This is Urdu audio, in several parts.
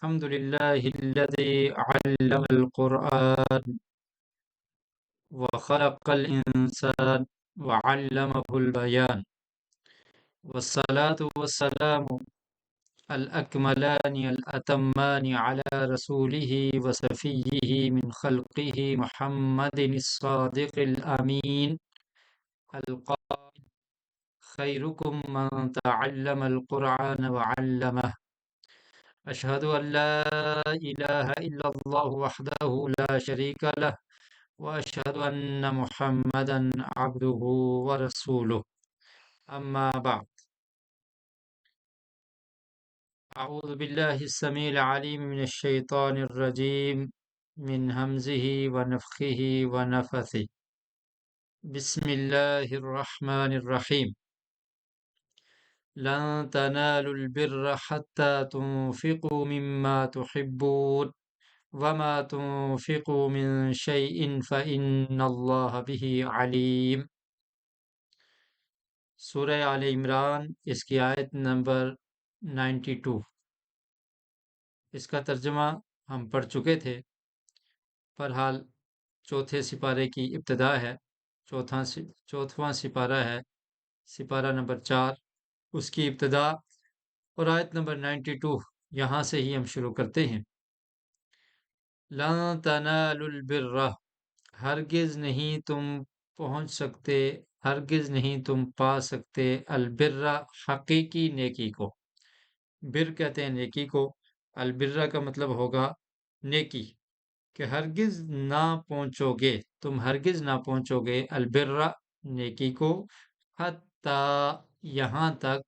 الحمد لله الذي علم القرآن وخلق الإنسان وعلمه البيان، والصلاة والسلام الأكملان الأتمان على رسوله وسفيه من خلقه محمد الصادق الأمين القائل: خيركم من تعلم القرآن وعلمه. أشهد أن لا إله إلا الله وحده لا شريك له، وأشهد أن محمدا عبده ورسوله. أما بعد، أعوذ بالله السميع العليم من الشيطان الرجيم من همزه ونفخه ونفثه. بسم الله الرحمن الرحيم. لن تنالوا البر حتى تنفقوا مما تحبون وما تنفقوا من شيء فإن الله به عليم۔ سورہ آل عمران، اس کی آیت نمبر 92۔ اس کا ترجمہ ہم پڑھ چکے تھے۔ بہرحال چوتھے سپارے کی ابتدا ہے، چوتھواں سپارہ ہے، سپارہ نمبر 4، اس کی ابتدا اور آیت نمبر 92 یہاں سے ہی ہم شروع کرتے ہیں۔ لن تنالوا البر، ہرگز نہیں تم پہنچ سکتے، ہرگز نہیں تم پا سکتے، البر، حقیقی نیکی کو۔ بر کہتے ہیں نیکی کو، البر کا مطلب ہوگا نیکی، کہ ہرگز نہ پہنچو گے، تم ہرگز نہ پہنچو گے، البر، نیکی کو، حتی، یہاں تک،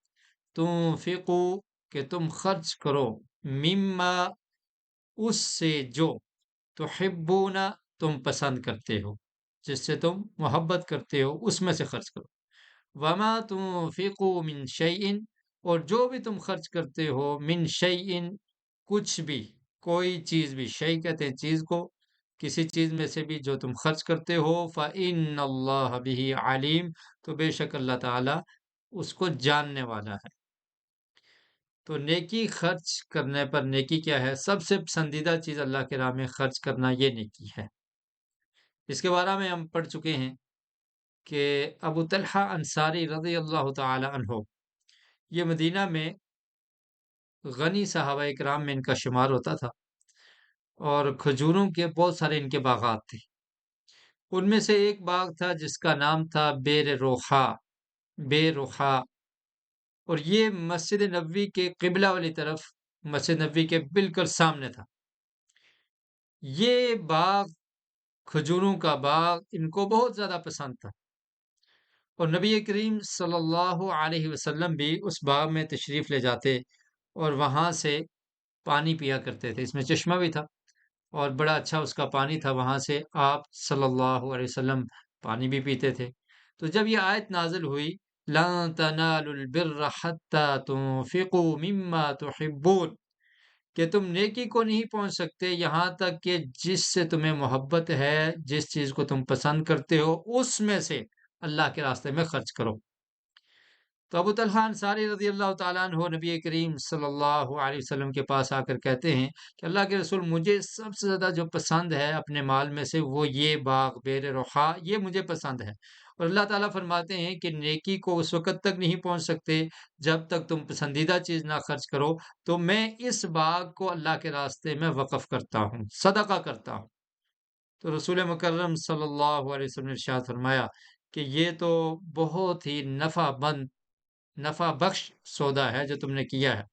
تنفقو، کہ تم خرچ کرو، مما، اس سے جو، تحبون، تم پسند کرتے ہو، جس سے تم محبت کرتے ہو، اس میں سے خرچ کرو۔ وما تنفقوا من شیء، اور جو بھی تم خرچ کرتے ہو، من شیء، کچھ بھی، کوئی چیز بھی، شیء کہتے ہیں چیز کو، کسی چیز میں سے بھی جو تم خرچ کرتے ہو، فإن اللہ بہ علیم، تو بے شک اللہ تعالی اس کو جاننے والا ہے۔ تو نیکی خرچ کرنے پر، نیکی کیا ہے؟ سب سے پسندیدہ چیز اللہ کے راہ میں خرچ کرنا، یہ نیکی ہے۔ اس کے بارے میں ہم پڑھ چکے ہیں کہ ابو طلحہ انصاری رضی اللہ تعالی عنہ، یہ مدینہ میں غنی صحابہ اکرام میں ان کا شمار ہوتا تھا، اور کھجوروں کے بہت سارے ان کے باغات تھے۔ ان میں سے ایک باغ تھا جس کا نام تھا بیر روحا، بے روحا، اور یہ مسجد نبوی کے قبلہ والی طرف، مسجد نبوی کے بالکل سامنے تھا۔ یہ باغ، کھجوروں کا باغ، ان کو بہت زیادہ پسند تھا، اور نبی کریم صلی اللہ علیہ وسلم بھی اس باغ میں تشریف لے جاتے اور وہاں سے پانی پیا کرتے تھے۔ اس میں چشمہ بھی تھا اور بڑا اچھا اس کا پانی تھا، وہاں سے آپ صلی اللہ علیہ وسلم پانی بھی پیتے تھے۔ تو جب یہ آیت نازل ہوئی، لَن تَنَالُوا الْبِرَّ حَتَّى تُنفِقُوا مِمَّا تُحِبُّونَ، کہ تم نیکی کو نہیں پہنچ سکتے یہاں تک کہ جس سے تمہیں محبت ہے، جس چیز کو تم پسند کرتے ہو، اس میں سے اللہ کے راستے میں خرچ کرو۔ تو ابو طلحہ انصاری رضی اللہ تعالیٰ عنہ نبی کریم صلی اللہ علیہ وسلم کے پاس آ کر کہتے ہیں کہ اللہ کے رسول، مجھے سب سے زیادہ جو پسند ہے اپنے مال میں سے، وہ یہ باغ بیر روحا، یہ مجھے پسند ہے۔ اور اللہ تعالیٰ فرماتے ہیں کہ نیکی کو اس وقت تک نہیں پہنچ سکتے جب تک تم پسندیدہ چیز نہ خرچ کرو، تو میں اس باغ کو اللہ کے راستے میں وقف کرتا ہوں، صدقہ کرتا ہوں۔ تو رسول مکرم صلی اللہ علیہ وسلم نے ارشاد فرمایا کہ یہ تو بہت ہی نفع بخش سودا ہے جو تم نے کیا ہے۔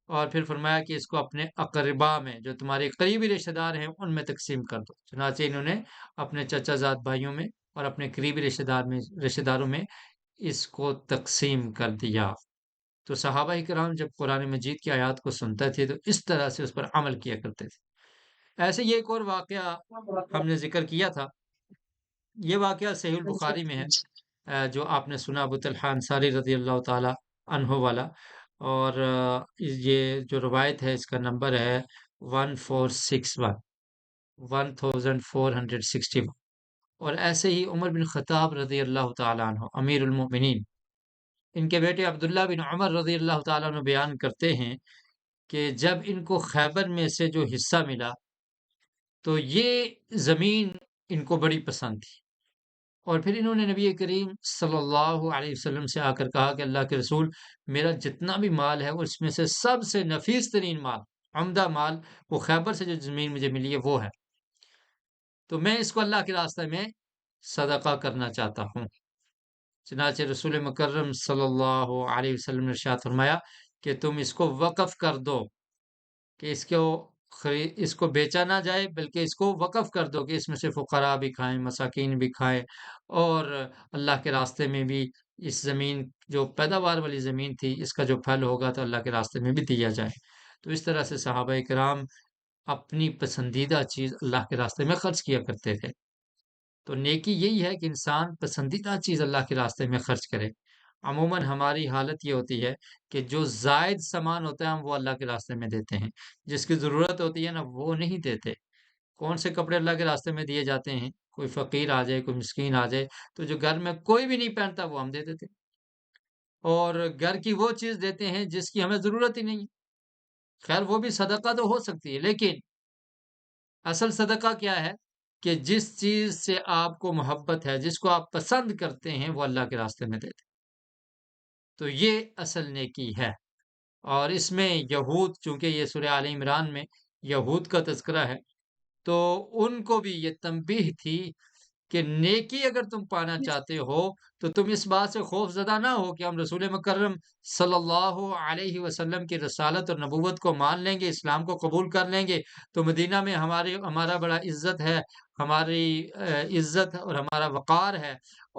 اور پھر فرمایا کہ اس کو اپنے اقربا میں، جو تمہارے قریبی رشتہ دار ہیں، ان میں تقسیم کر دو۔ چنانچہ انہوں نے اپنے چچا زاد بھائیوں میں اور اپنے قریبی رشتہ داروں میں اس کو تقسیم کر دیا۔ تو صحابہ کرام جب قرآن مجید کی آیات کو سنتے تھے تو اس طرح سے اس پر عمل کیا کرتے تھے۔ ایسے یہ ایک اور واقعہ ہم نے ذکر کیا تھا، یہ واقعہ صحیح البخاری میں ہے، جو آپ نے سنا، ابو طلحہ انصاری رضی اللہ تعالی عنہ والا، اور یہ جو روایت ہے اس کا نمبر ہے 1461، 1461۔ اور ایسے ہی عمر بن خطاب رضی اللہ تعالیٰ عنہ، امیر المؤمنین، ان کے بیٹے عبداللہ بن عمر رضی اللہ تعالیٰ عنہ بیان کرتے ہیں کہ جب ان کو خیبر میں سے جو حصہ ملا تو یہ زمین ان کو بڑی پسند تھی، اور پھر انہوں نے نبی کریم صلی اللہ علیہ وسلم سے آ کر کہا کہ اللہ کے رسول، میرا جتنا بھی مال ہے اس میں سے سب سے نفیس ترین مال، عمدہ مال، وہ خیبر سے جو زمین مجھے ملی ہے وہ ہے، تو میں اس کو اللہ کے راستے میں صدقہ کرنا چاہتا ہوں۔ چنانچہ رسول مکرم صلی اللہ علیہ وسلم نے ارشاد فرمایا کہ تم اس کو وقف کر دو، کہ اس کو بیچا نہ جائے، بلکہ اس کو وقف کر دو کہ اس میں سے فقراء بھی کھائیں، مساکین بھی کھائیں، اور اللہ کے راستے میں بھی اس زمین، جو پیداوار والی زمین تھی، اس کا جو پھل ہوگا تو اللہ کے راستے میں بھی دیا جائے۔ تو اس طرح سے صحابہ کرام اپنی پسندیدہ چیز اللہ کے راستے میں خرچ کیا کرتے تھے۔ تو نیکی یہی ہے کہ انسان پسندیدہ چیز اللہ کے راستے میں خرچ کرے۔ عموماً ہماری حالت یہ ہوتی ہے کہ جو زائد سامان ہوتا ہے ہم وہ اللہ کے راستے میں دیتے ہیں، جس کی ضرورت ہوتی ہے نا وہ نہیں دیتے۔ کون سے کپڑے اللہ کے راستے میں دیے جاتے ہیں؟ کوئی فقیر آ جائے، کوئی مسکین آ جائے، تو جو گھر میں کوئی بھی نہیں پہنتا وہ ہم دے دیتے، اور گھر کی وہ چیز دیتے ہیں جس کی ہمیں ضرورت ہی نہیں ہے۔ خیر وہ بھی صدقہ تو ہو سکتی ہے، لیکن اصل صدقہ کیا ہے؟ کہ جس چیز سے آپ کو محبت ہے، جس کو آپ پسند کرتے ہیں، وہ اللہ کے راستے میں دیتے، تو یہ اصل نیکی ہے۔ اور اس میں یہود، چونکہ یہ سورہ آل عمران میں یہود کا تذکرہ ہے، تو ان کو بھی یہ تنبیہ تھی کہ نیکی اگر تم پانا چاہتے ہو تو تم اس بات سے خوف زدہ نہ ہو کہ ہم رسول مکرم صلی اللہ علیہ وسلم کی رسالت اور نبوت کو مان لیں گے، اسلام کو قبول کر لیں گے تو مدینہ میں ہمارا بڑا عزت ہے، ہماری عزت اور ہمارا وقار ہے،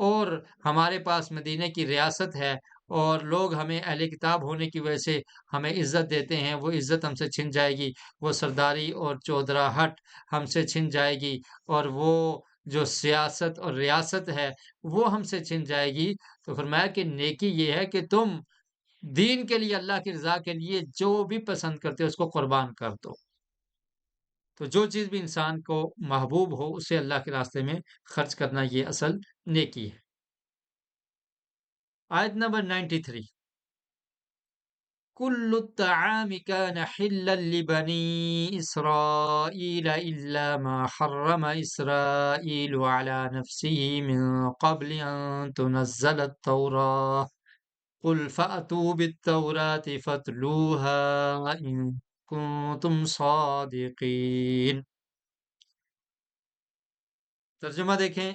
اور ہمارے پاس مدینہ کی ریاست ہے، اور لوگ ہمیں اہل کتاب ہونے کی وجہ سے ہمیں عزت دیتے ہیں، وہ عزت ہم سے چھن جائے گی، وہ سرداری اور چودراہٹ ہم سے چھن جائے گی، اور وہ جو سیاست اور ریاست ہے وہ ہم سے چھن جائے گی۔ تو فرمایا کہ نیکی یہ ہے کہ تم دین کے لیے، اللہ کی رضا کے لیے جو بھی پسند کرتے ہو اس کو قربان کر دو۔ تو جو چیز بھی انسان کو محبوب ہو اسے اللہ کے راستے میں خرچ کرنا، یہ اصل نیکی ہے۔ آیت نمبر 93، كل الطعام كان حلا لبني إسرائيل إلا ما حرم إسرائيل على نفسه من قبل أن تنزل التوراة قل فأتوا بالتوراة فاتلوها إن كنتم صادقين۔ ترجمہ دیکھیں،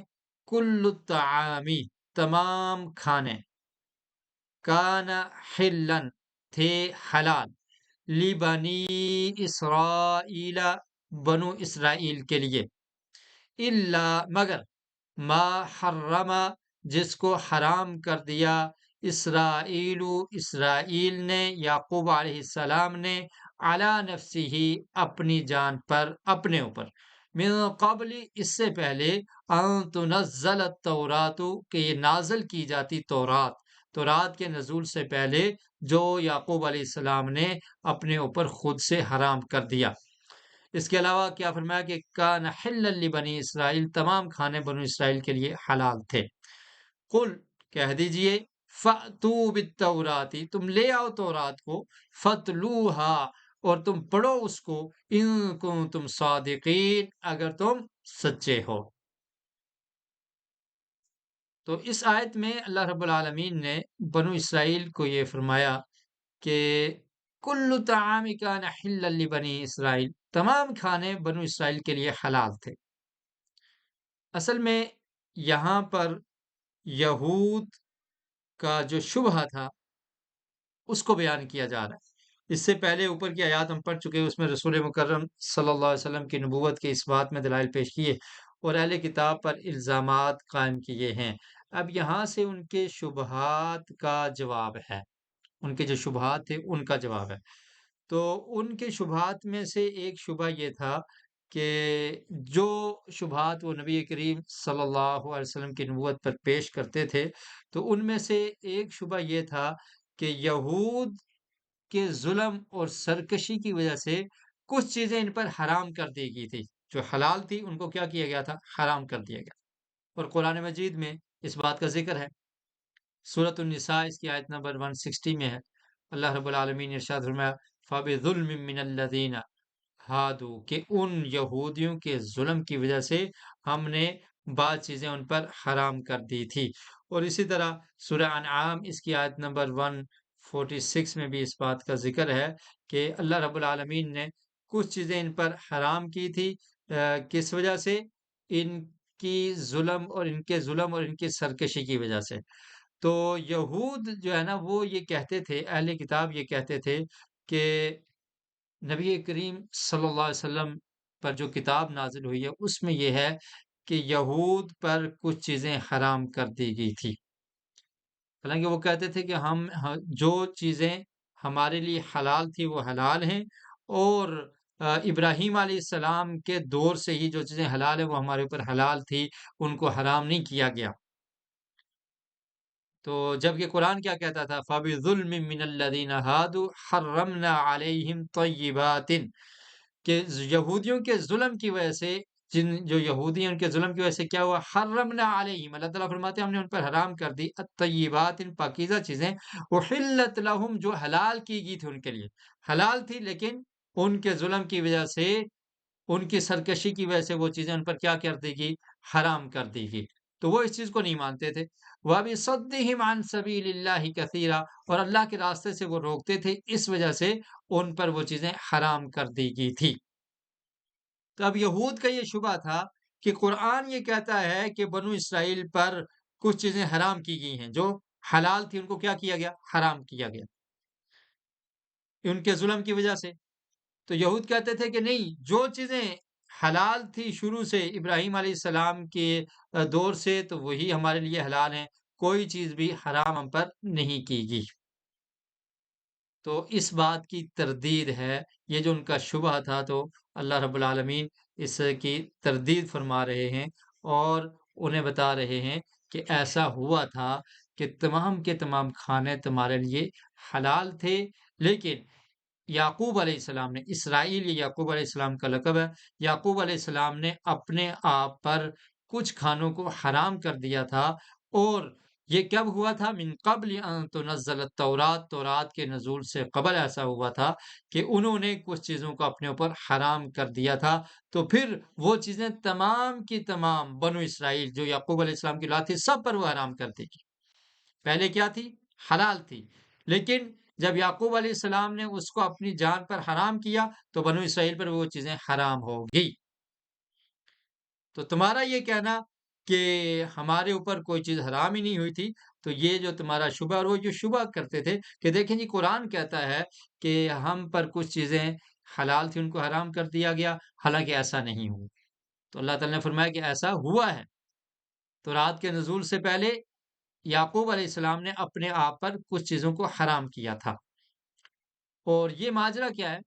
کل الطعامی، تمام کھانے، کان حلن، تھے حلال، لبنی اسرائیل، بنو اسرائیل کے لیے، الا، مگر، ما حرم، جس کو حرام کر دیا، اسرائیل، اسرائیل نے، یعقوب علیہ السلام نے، علی نفسہ، اپنی جان پر، اپنے اوپر، من قبل، اس سے پہلے، ان تنزل التورات، کہ یہ نازل کی جاتی تورات، تورات کے نزول سے پہلے جو یعقوب علیہ السلام نے اپنے اوپر خود سے حرام کر دیا۔ اس کے علاوہ کیا فرمایا کہ کان حلا لبنی اسرائیل، تمام کھانے بنو اسرائیل کے لیے حلال تھے۔ قل، کہہ دیجئے، فَأْتُوا بِالتَّوْرَاتِ، تم لے آؤ تورات کو، فَاتْلُوهَا، اور تم پڑھو اس کو، ان کنتم صادقین، اگر تم سچے ہو۔ تو اس آیت میں اللہ رب العالمین نے بنو اسرائیل کو یہ فرمایا کہ کل طعام کان حلا لبنی اسرائیل، تمام کھانے بنو اسرائیل کے لیے حلال تھے۔ اصل میں یہاں پر یہود کا جو شبہ تھا اس کو بیان کیا جا رہا ہے۔ اس سے پہلے اوپر کی آیات ہم پڑھ چکے، اس میں رسول مکرم صلی اللہ علیہ وسلم کی نبوت کے اس بات میں دلائل پیش کیے اور اہل کتاب پر الزامات قائم کیے ہیں۔ اب یہاں سے ان کے شبہات کا جواب ہے، ان کے جو شبہات تھے ان کا جواب ہے۔ تو ان کے شبہات میں سے ایک شبہ یہ تھا کہ جو شبہات وہ نبی کریم صلی اللہ علیہ وسلم کی نبوت پر پیش کرتے تھے، تو ان میں سے ایک شبہ یہ تھا کہ یہود کے ظلم اور سرکشی کی وجہ سے کچھ چیزیں ان پر حرام کر دی گئی تھی، جو حلال تھی ان کو کیا کیا گیا تھا؟ حرام کر دیا گیا۔ اور قرآن مجید میں اس بات کا ذکر ہے، سورۃ النساء اس کی آیت نمبر 160 میں ہے، اللہ رب العالمین نے ارشاد فرمایا فَبِظُلْمٍ مِّنَ الَّذِينَ ہادو کہ ان یہودیوں کے ظلم کی وجہ سے ہم نے بعض چیزیں ان پر حرام کر دی تھی۔ اور اسی طرح سورہ انعام اس کی آیت نمبر 146 میں بھی اس بات کا ذکر ہے کہ اللہ رب العالمین نے کچھ چیزیں ان پر حرام کی تھی، کس وجہ سے؟ ان کی ظلم اور ان کی سرکشی کی وجہ سے۔ تو یہود جو ہے نا وہ یہ کہتے تھے، اہل کتاب یہ کہتے تھے کہ نبی کریم صلی اللہ علیہ وسلم پر جو کتاب نازل ہوئی ہے اس میں یہ ہے کہ یہود پر کچھ چیزیں حرام کر دی گئی تھی۔ حالانکہ وہ کہتے تھے کہ جو چیزیں ہمارے لیے حلال تھی وہ حلال ہیں، اور ابراہیم علیہ السلام کے دور سے ہی جو چیزیں حلال ہیں وہ ہمارے اوپر حلال تھی، ان کو حرام نہیں کیا گیا۔ تو جبکہ قرآن کیا کہتا تھا؟ فَبِظُلْمٍ مِّنَ الَّذِينَ هَادُوا حَرَّمْنَا عَلَيْهِمْ طَيِّبَاتٍ کہ یہودیوں کے ظلم کی وجہ سے، جو یہودی ہیں ان کے ظلم کی وجہ سے کیا ہوا؟ حرمنا علیہم، اللہ تعالیٰ فرماتے ہیں ہم نے ان پر حرام کر دی الطیبات ان پاکیزہ چیزیں، احلت لہم جو حلال کی گئی تھی ان کے لیے، حلال تھی لیکن ان کے ظلم کی وجہ سے، ان کی سرکشی کی وجہ سے وہ چیزیں ان پر کیا کر دی گئی؟ حرام کر دی گئی۔ تو وہ اس چیز کو نہیں مانتے تھے۔ وَبِصَدِّهِمْ عَنْ سَبِيلِ اللَّهِ كَثِيرًا اور اللہ کے راستے سے وہ روکتے تھے، اس وجہ سے ان پر وہ چیزیں حرام کر دی گئی تھی۔ تو اب یہود کا یہ شبہ تھا کہ قرآن یہ کہتا ہے کہ بنو اسرائیل پر کچھ چیزیں حرام کی گئی ہیں، جو حلال تھی ان کو کیا کیا گیا؟ حرام کیا گیا ان کے ظلم کی وجہ سے۔ تو یہود کہتے تھے کہ نہیں، جو چیزیں حلال تھی شروع سے ابراہیم علیہ السلام کے دور سے، تو وہی ہمارے لیے حلال ہیں، کوئی چیز بھی حرام ہم پر نہیں کی گئی۔ تو اس بات کی تردید ہے، یہ جو ان کا شبہ تھا، تو اللہ رب العالمین اس کی تردید فرما رہے ہیں اور انہیں بتا رہے ہیں کہ ایسا ہوا تھا کہ تمام کے تمام کھانے تمہارے لیے حلال تھے، لیکن یعقوب علیہ السلام نے، اسرائیل یہ یعقوب علیہ السلام کا لقب ہے، یعقوب علیہ السلام نے اپنے آپ پر کچھ کھانوں کو حرام کر دیا تھا، اور یہ کب ہوا تھا؟ من قبل ان تنزل التورات، تورات کے نزول سے قبل ایسا ہوا تھا کہ انہوں نے کچھ چیزوں کو اپنے اوپر حرام کر دیا تھا، تو پھر وہ چیزیں تمام کی تمام بنو اسرائیل جو یعقوب علیہ السلام کی اولاد تھی سب پر وہ حرام کر دی گئی۔ پہلے کیا تھی؟ حلال تھی، لیکن جب یعقوب علیہ السلام نے اس کو اپنی جان پر حرام کیا تو بنو اسرائیل پر وہ چیزیں حرام ہو گئی۔ تو تمہارا یہ کہنا کہ ہمارے اوپر کوئی چیز حرام ہی نہیں ہوئی تھی، تو یہ جو تمہارا شبہ، اور وہ جو شبہ کرتے تھے کہ دیکھیں جی قرآن کہتا ہے کہ ہم پر کچھ چیزیں حلال تھی ان کو حرام کر دیا گیا، حالانکہ ایسا نہیں ہوا۔ تو اللہ تعالیٰ نے فرمایا کہ ایسا ہوا ہے۔ تو رات کے نزول سے پہلے یعقوب علیہ السلام نے اپنے آپ پر کچھ چیزوں کو حرام کیا تھا۔ اور یہ ماجرا کیا ہے؟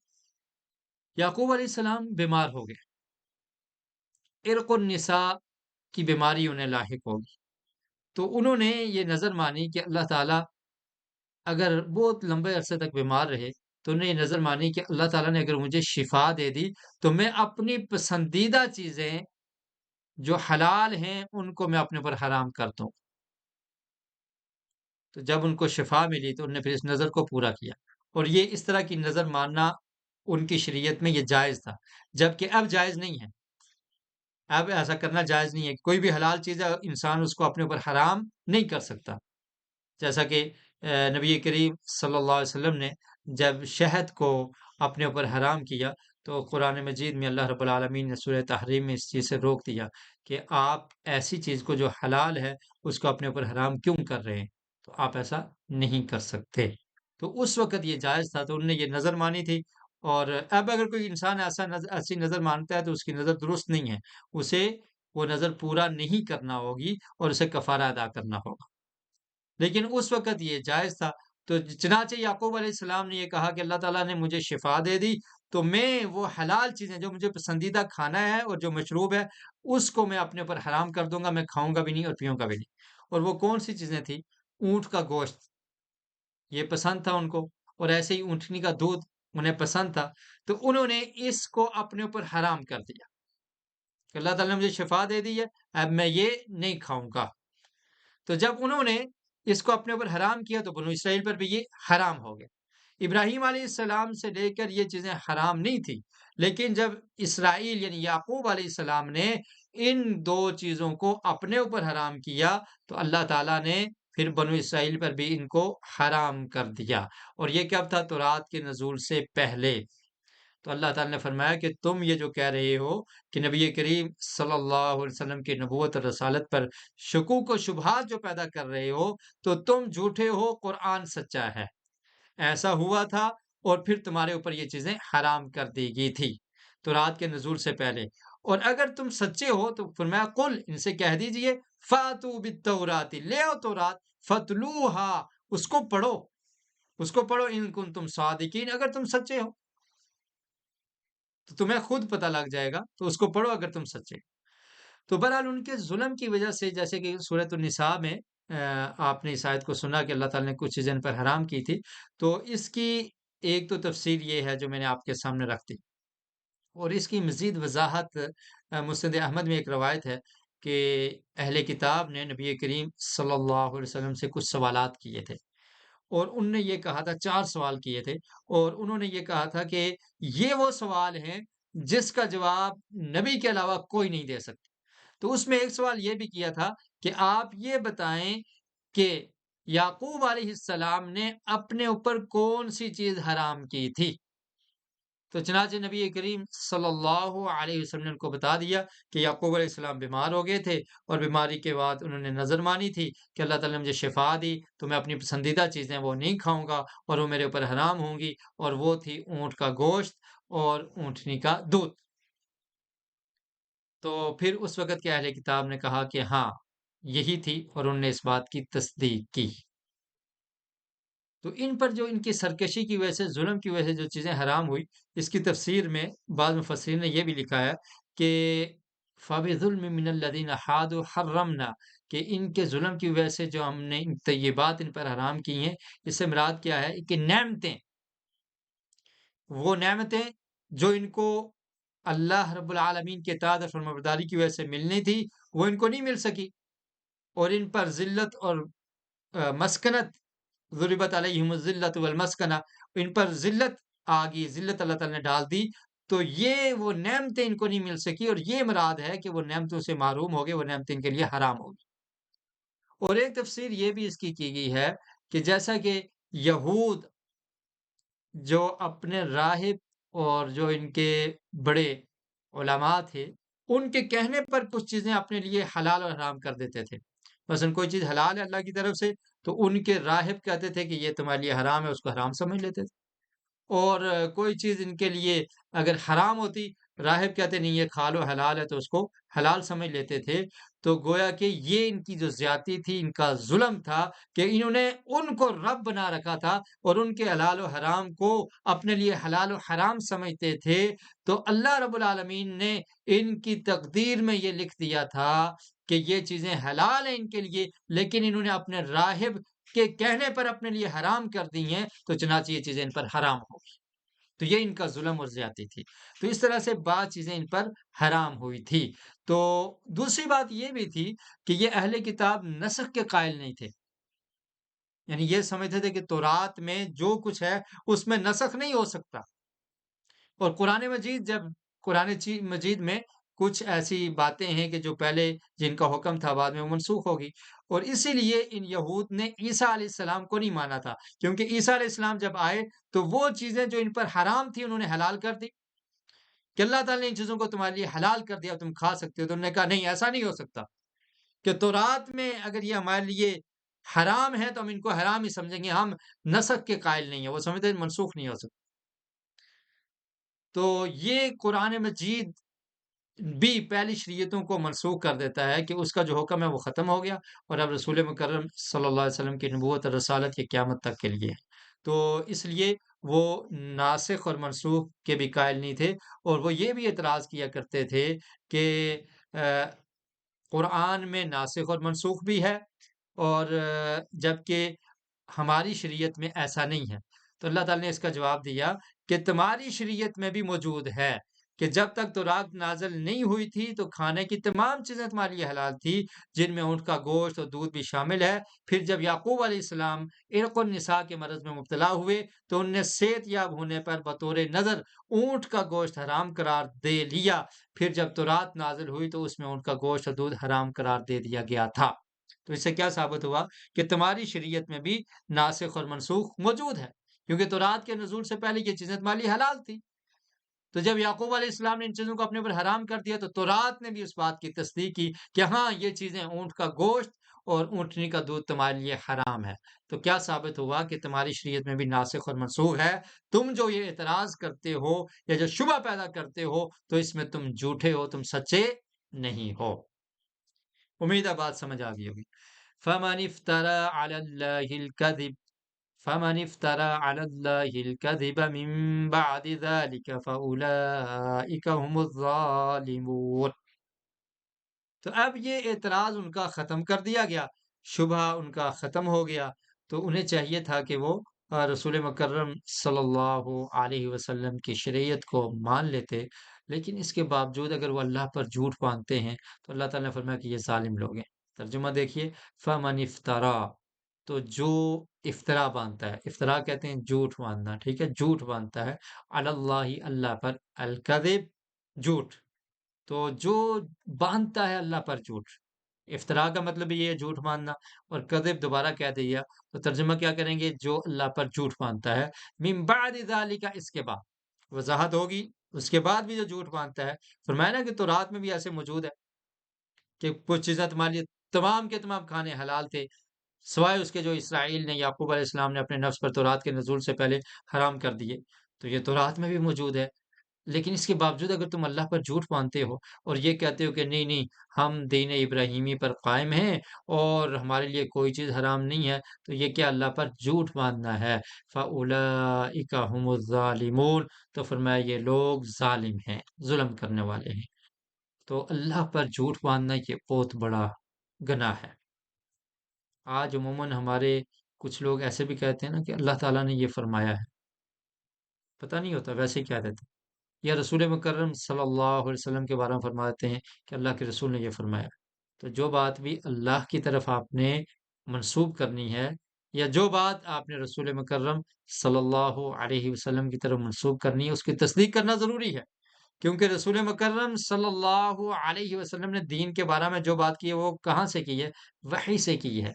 یعقوب علیہ السلام بیمار ہو گئے، عرق النساء کی بیماری انہیں لاحق ہوگی، تو انہوں نے یہ نظر مانی کہ اللہ تعالیٰ اگر بہت لمبے عرصے تک بیمار رہے، تو انہوں نے یہ نظر مانی کہ اللہ تعالیٰ نے اگر مجھے شفا دے دی تو میں اپنی پسندیدہ چیزیں جو حلال ہیں ان کو میں اپنے پر حرام کر دوں۔ تو جب ان کو شفا ملی تو انہوں نے پھر اس نظر کو پورا کیا، اور یہ اس طرح کی نظر ماننا ان کی شریعت میں یہ جائز تھا، جبکہ اب جائز نہیں ہے۔ اب ایسا کرنا جائز نہیں ہے، کوئی بھی حلال چیز ہے انسان اس کو اپنے اوپر حرام نہیں کر سکتا۔ جیسا کہ نبی کریم صلی اللہ علیہ وسلم نے جب شہد کو اپنے اوپر حرام کیا تو قرآن مجید میں اللہ رب العالمین نے سورہ تحریم میں اس چیز سے روک دیا کہ آپ ایسی چیز کو جو حلال ہے اس کو اپنے اوپر حرام کیوں کر رہے ہیں، تو آپ ایسا نہیں کر سکتے۔ تو اس وقت یہ جائز تھا، تو انہوں نے یہ نظر مانی تھی، اور اب اگر کوئی انسان ایسی نظر مانتا ہے تو اس کی نظر درست نہیں ہے، اسے وہ نظر پورا نہیں کرنا ہوگی اور اسے کفارہ ادا کرنا ہوگا۔ لیکن اس وقت یہ جائز تھا۔ تو چنانچہ یعقوب علیہ السلام نے یہ کہا کہ اللہ تعالیٰ نے مجھے شفا دے دی، تو میں وہ حلال چیزیں جو مجھے پسندیدہ کھانا ہے اور جو مشروب ہے اس کو میں اپنے اوپر حرام کر دوں گا، میں کھاؤں گا بھی نہیں اور پیوں گا بھی نہیں۔ اور وہ کون سی چیزیں تھیں؟ اونٹ کا گوشت یہ پسند تھا ان کو، اور ایسے ہی اونٹنی کا دودھ انہیں پسند تھا، تو انہوں نے اس کو اپنے اوپر حرام کر دیا کہ اللہ تعالیٰ نے مجھے شفا دے دی ہے، اب میں یہ نہیں کھاؤں گا۔ تو جب انہوں نے اس کو اپنے اوپر حرام کیا تو بنو اسرائیل پر بھی یہ حرام ہو گیا۔ ابراہیم علیہ السلام سے لے کر یہ چیزیں حرام نہیں تھی، لیکن جب اسرائیل یعنی یعقوب علیہ السلام نے ان دو چیزوں کو اپنے اوپر حرام کیا تو اللہ تعالیٰ نے پھر بنو اسرائیل پر بھی ان کو حرام کر دیا، اور یہ کب تھا؟ تورات کے نزول سے پہلے۔ تو اللہ تعالیٰ نے فرمایا کہ تم یہ جو کہہ رہے ہو کہ نبی کریم صلی اللہ علیہ وسلم کی نبوت اور رسالت پر شکوک و شبہات جو پیدا کر رہے ہو، تو تم جھوٹے ہو، قرآن سچا ہے، ایسا ہوا تھا اور پھر تمہارے اوپر یہ چیزیں حرام کر دی گئی تھی تورات کے نزول سے پہلے۔ اور اگر تم سچے ہو تو فرمایا قل، ان سے کہہ دیجئے، فاتو بالتورات، لے آؤ تورات، فتلوہا، اس کو پڑھو، اس کو پڑھو، ان کنتم صادقین، اگر تم سچے ہو تو تمہیں خود پتہ لگ جائے گا، تو اس کو پڑھو اگر تم سچے۔ تو بہرحال ان کے ظلم کی وجہ سے، جیسے کہ سورۃ النساء میں آپ نے اس آیت کو سنا کہ اللہ تعالیٰ نے کچھ چیزیں ان پر حرام کی تھی، تو اس کی ایک تو تفسیر یہ ہے جو میں نے آپ کے سامنے رکھ دی، اور اس کی مزید وضاحت مسند احمد میں ایک روایت ہے کہ اہل کتاب نے نبی کریم صلی اللہ علیہ وسلم سے کچھ سوالات کیے تھے، اور ان نے یہ کہا تھا، 4 سوال کیے تھے، اور انہوں نے یہ کہا تھا کہ یہ وہ سوال ہیں جس کا جواب نبی کے علاوہ کوئی نہیں دے سکتا۔ تو اس میں ایک سوال یہ بھی کیا تھا کہ آپ یہ بتائیں کہ یعقوب علیہ السلام نے اپنے اوپر کون سی چیز حرام کی تھی؟ تو چنانچہ نبی کریم صلی اللہ علیہ وسلم نے ان کو بتا دیا کہ یعقوب علیہ السلام بیمار ہو گئے تھے، اور بیماری کے بعد انہوں نے نظر مانی تھی کہ اللہ تعالیٰ نے مجھے شفا دی تو میں اپنی پسندیدہ چیزیں وہ نہیں کھاؤں گا اور وہ میرے اوپر حرام ہوں گی، اور وہ تھی اونٹ کا گوشت اور اونٹنی کا دودھ۔ تو پھر اس وقت کے اہل کتاب نے کہا کہ ہاں یہی تھی، اور انہوں نے اس بات کی تصدیق کی۔ تو ان پر جو ان کی سرکشی کی وجہ سے، ظلم کی وجہ سے جو چیزیں حرام ہوئی، اس کی تفسیر میں بعض مفسرین نے یہ بھی لکھا ہے کہ فَبِظُلْمٍ مِّنَ الَّذِينَ حَادُوا حَرَّمْنَا، کہ ان کے ظلم کی وجہ سے جو ہم نے ان طیبات ان پر حرام کی ہیں، اس سے مراد کیا ہے کہ نعمتیں، وہ نعمتیں جو ان کو اللہ رب العالمین کے اطاعت اور فرمانبرداری کی وجہ سے ملنی تھی، وہ ان کو نہیں مل سکی، اور ان پر ذلت اور مسکنت، ضربت علیہم الذلت والمسکنہ، ان پر ذلت آ گئی، ذلت اللہ تعالیٰ نے ڈال دی، تو یہ وہ نعمتیں ان کو نہیں مل سکی، اور یہ مراد ہے کہ وہ نعمتوں سے محروم ہو گئے، وہ نعمتیں ان کے لیے حرام ہوگی۔ اور ایک تفسیر یہ بھی اس کی گئی ہے کہ جیسا کہ یہود جو اپنے راہب اور جو ان کے بڑے علماء تھے، ان کے کہنے پر کچھ چیزیں اپنے لیے حلال اور حرام کر دیتے تھے۔ مثلا کوئی چیز حلال ہے اللہ کی طرف سے، تو ان کے راہب کہتے تھے کہ یہ تمہارے لیے حرام ہے، اس کو حرام سمجھ لیتے تھے، اور کوئی چیز ان کے لیے اگر حرام ہوتی، راہب کہتے نہیں یہ کھا لو حلال ہے، تو اس کو حلال سمجھ لیتے تھے۔ تو گویا کہ یہ ان کی جو زیادتی تھی، ان کا ظلم تھا کہ انہوں نے ان کو رب بنا رکھا تھا، اور ان کے حلال و حرام کو اپنے لیے حلال و حرام سمجھتے تھے۔ تو اللہ رب العالمین نے ان کی تقدیر میں یہ لکھ دیا تھا کہ یہ چیزیں حلال ہیں ان کے لیے، لیکن انہوں نے اپنے راہب کے کہنے پر اپنے لیے حرام کر دی ہیں، تو چنانچہ یہ چیزیں ان پر حرام ہوگی۔ تو یہ ان کا ظلم اور زیادتی تھی۔ تو اس طرح سے بعض چیزیں ان پر حرام ہوئی تھی۔ تو دوسری بات یہ بھی تھی کہ یہ اہل کتاب نسخ کے قائل نہیں تھے، یعنی یہ سمجھتے تھے کہ تورات میں جو کچھ ہے اس میں نسخ نہیں ہو سکتا، اور قرآن مجید میں کچھ ایسی باتیں ہیں کہ جو پہلے جن کا حکم تھا بعد میں وہ منسوخ ہوگی، اور اسی لیے ان یہود نے عیسیٰ علیہ السلام کو نہیں مانا تھا، کیونکہ عیسیٰ علیہ السلام جب آئے تو وہ چیزیں جو ان پر حرام تھی انہوں نے حلال کر دی، کہ اللہ تعالیٰ نے ان چیزوں کو تمہارے لیے حلال کر دیا، تم کھا سکتے ہو۔ تو انہوں نے کہا نہیں، ایسا نہیں ہو سکتا، کہ تورات میں اگر یہ ہمارے لیے حرام ہے تو ہم ان کو حرام ہی سمجھیں گے، ہم نسخ کے قائل نہیں ہیں، وہ سمجھتے ہیں منسوخ نہیں ہو سکتا۔ تو یہ قرآن مجید بھی پہلی شریعتوں کو منسوخ کر دیتا ہے کہ اس کا جو حکم ہے وہ ختم ہو گیا، اور اب رسول مکرم صلی اللہ علیہ وسلم کی نبوت اور رسالت یہ قیامت تک کے لیے ہے۔ تو اس لیے وہ ناسخ اور منسوخ کے بھی قائل نہیں تھے، اور وہ یہ بھی اعتراض کیا کرتے تھے کہ قرآن میں ناسخ اور منسوخ بھی ہے، اور جبکہ ہماری شریعت میں ایسا نہیں ہے۔ تو اللہ تعالیٰ نے اس کا جواب دیا کہ تمہاری شریعت میں بھی موجود ہے، کہ جب تک تورات نازل نہیں ہوئی تھی تو کھانے کی تمام چیزیں تمہارے لیے حلال تھی، جن میں اونٹ کا گوشت اور دودھ بھی شامل ہے۔ پھر جب یعقوب علیہ السلام عرق النساء کے مرض میں مبتلا ہوئے تو ان نے صحت یاب ہونے پر بطور نظر اونٹ کا گوشت حرام قرار دے لیا۔ پھر جب تورات نازل ہوئی تو اس میں اونٹ کا گوشت اور دودھ حرام قرار دے دیا گیا تھا۔ تو اس سے کیا ثابت ہوا کہ تمہاری شریعت میں بھی ناسخ اور منسوخ موجود ہے، کیونکہ تورات کے نزول سے پہلے یہ چیزیں تمہارے لیے حلال تھی۔ تو جب یعقوب علیہ السلام نے ان چیزوں کو اپنے اوپر حرام کر دیا تو تورات نے بھی اس بات کی تصدیق کی کہ ہاں یہ چیزیں اونٹ کا گوشت اور اونٹنی کا دودھ تمہارے لیے حرام ہے۔ تو کیا ثابت ہوا کہ تمہاری شریعت میں بھی ناسخ اور منسوخ ہے۔ تم جو یہ اعتراض کرتے ہو یا جو شبہ پیدا کرتے ہو تو اس میں تم جھوٹے ہو، تم سچے نہیں ہو۔ امید ہے بات سمجھ آ گئی ہوگی۔ فَمَنِ افْتَرَى عَلَى اللَّهِ الْكَذِبَ فمن افترى على الله الكذب من بعد ذلك فأولئك هم الظالمون۔ تو اب یہ اعتراض ان کا ختم کر دیا گیا، شبہ ان کا ختم ہو گیا، تو انہیں چاہیے تھا کہ وہ رسول مکرم صلی اللہ علیہ وسلم کی شریعت کو مان لیتے، لیکن اس کے باوجود اگر وہ اللہ پر جھوٹ باندھتے ہیں تو اللہ تعالیٰ نے فرمایا کہ یہ ظالم لوگ ہیں۔ ترجمہ دیکھیے، فمن افترا، تو جو افطرا باندھتا ہے، افطرا کہتے ہیں جھوٹ باندھنا، ٹھیک ہے، جھوٹ باندھتا ہے، علی اللہ، اللہ پر، الکذب، جھوٹ، تو جو باندھتا ہے اللہ پر جھوٹ، افطرا کا مطلب یہ ہے جھوٹ باندھنا، اور کذب دوبارہ کہہ دیا تو ترجمہ کیا کریں گے؟ جو اللہ پر جھوٹ باندھتا ہے، من بعد ذالک، اس کے بعد وضاحت ہوگی، اس کے بعد بھی جو جھوٹ باندھتا ہے، فرمایا نا کہ تورات میں بھی ایسے موجود ہے کہ کچھ چیزیں تمہارے لیے تمام کے تمام کھانے حلال تھے، سوائے اس کے جو اسرائیل نے، یعقوب علیہ السلام نے اپنے نفس پر تورات کے نزول سے پہلے حرام کر دیے، تو یہ تورات میں بھی موجود ہے۔ لیکن اس کے باوجود اگر تم اللہ پر جھوٹ باندھتے ہو اور یہ کہتے ہو کہ نہیں نہیں، ہم دین ابراہیمی پر قائم ہیں اور ہمارے لیے کوئی چیز حرام نہیں ہے، تو یہ کیا اللہ پر جھوٹ باندھنا ہے؟ فَأُولَئِكَ هُمُ الظَّالِمُونَ، تو فرمایا یہ لوگ ظالم ہیں، ظلم کرنے والے ہیں۔ تو اللہ پر جھوٹ باندھنا یہ بہت بڑا گناہ ہے۔ آج عموماً ہمارے کچھ لوگ ایسے بھی کہتے ہیں نا کہ اللہ تعالیٰ نے یہ فرمایا ہے، پتہ نہیں ہوتا ویسے ہی کہہ دیتے ہیں۔ یا رسول مکرم صلی اللہ علیہ وسلم کے بارے میں فرما دیتے ہیں کہ اللہ کے رسول نے یہ فرمایا۔ تو جو بات بھی اللہ کی طرف آپ نے منسوب کرنی ہے، یا جو بات آپ نے رسول مکرم صلی اللہ علیہ وسلم کی طرف منسوب کرنی ہے، اس کی تصدیق کرنا ضروری ہے، کیونکہ رسول مکرم صلی اللہ علیہ وسلم نے دین کے بارے میں جو بات کی ہے وہ کہاں سے کی ہے؟ وحی سے کی ہے،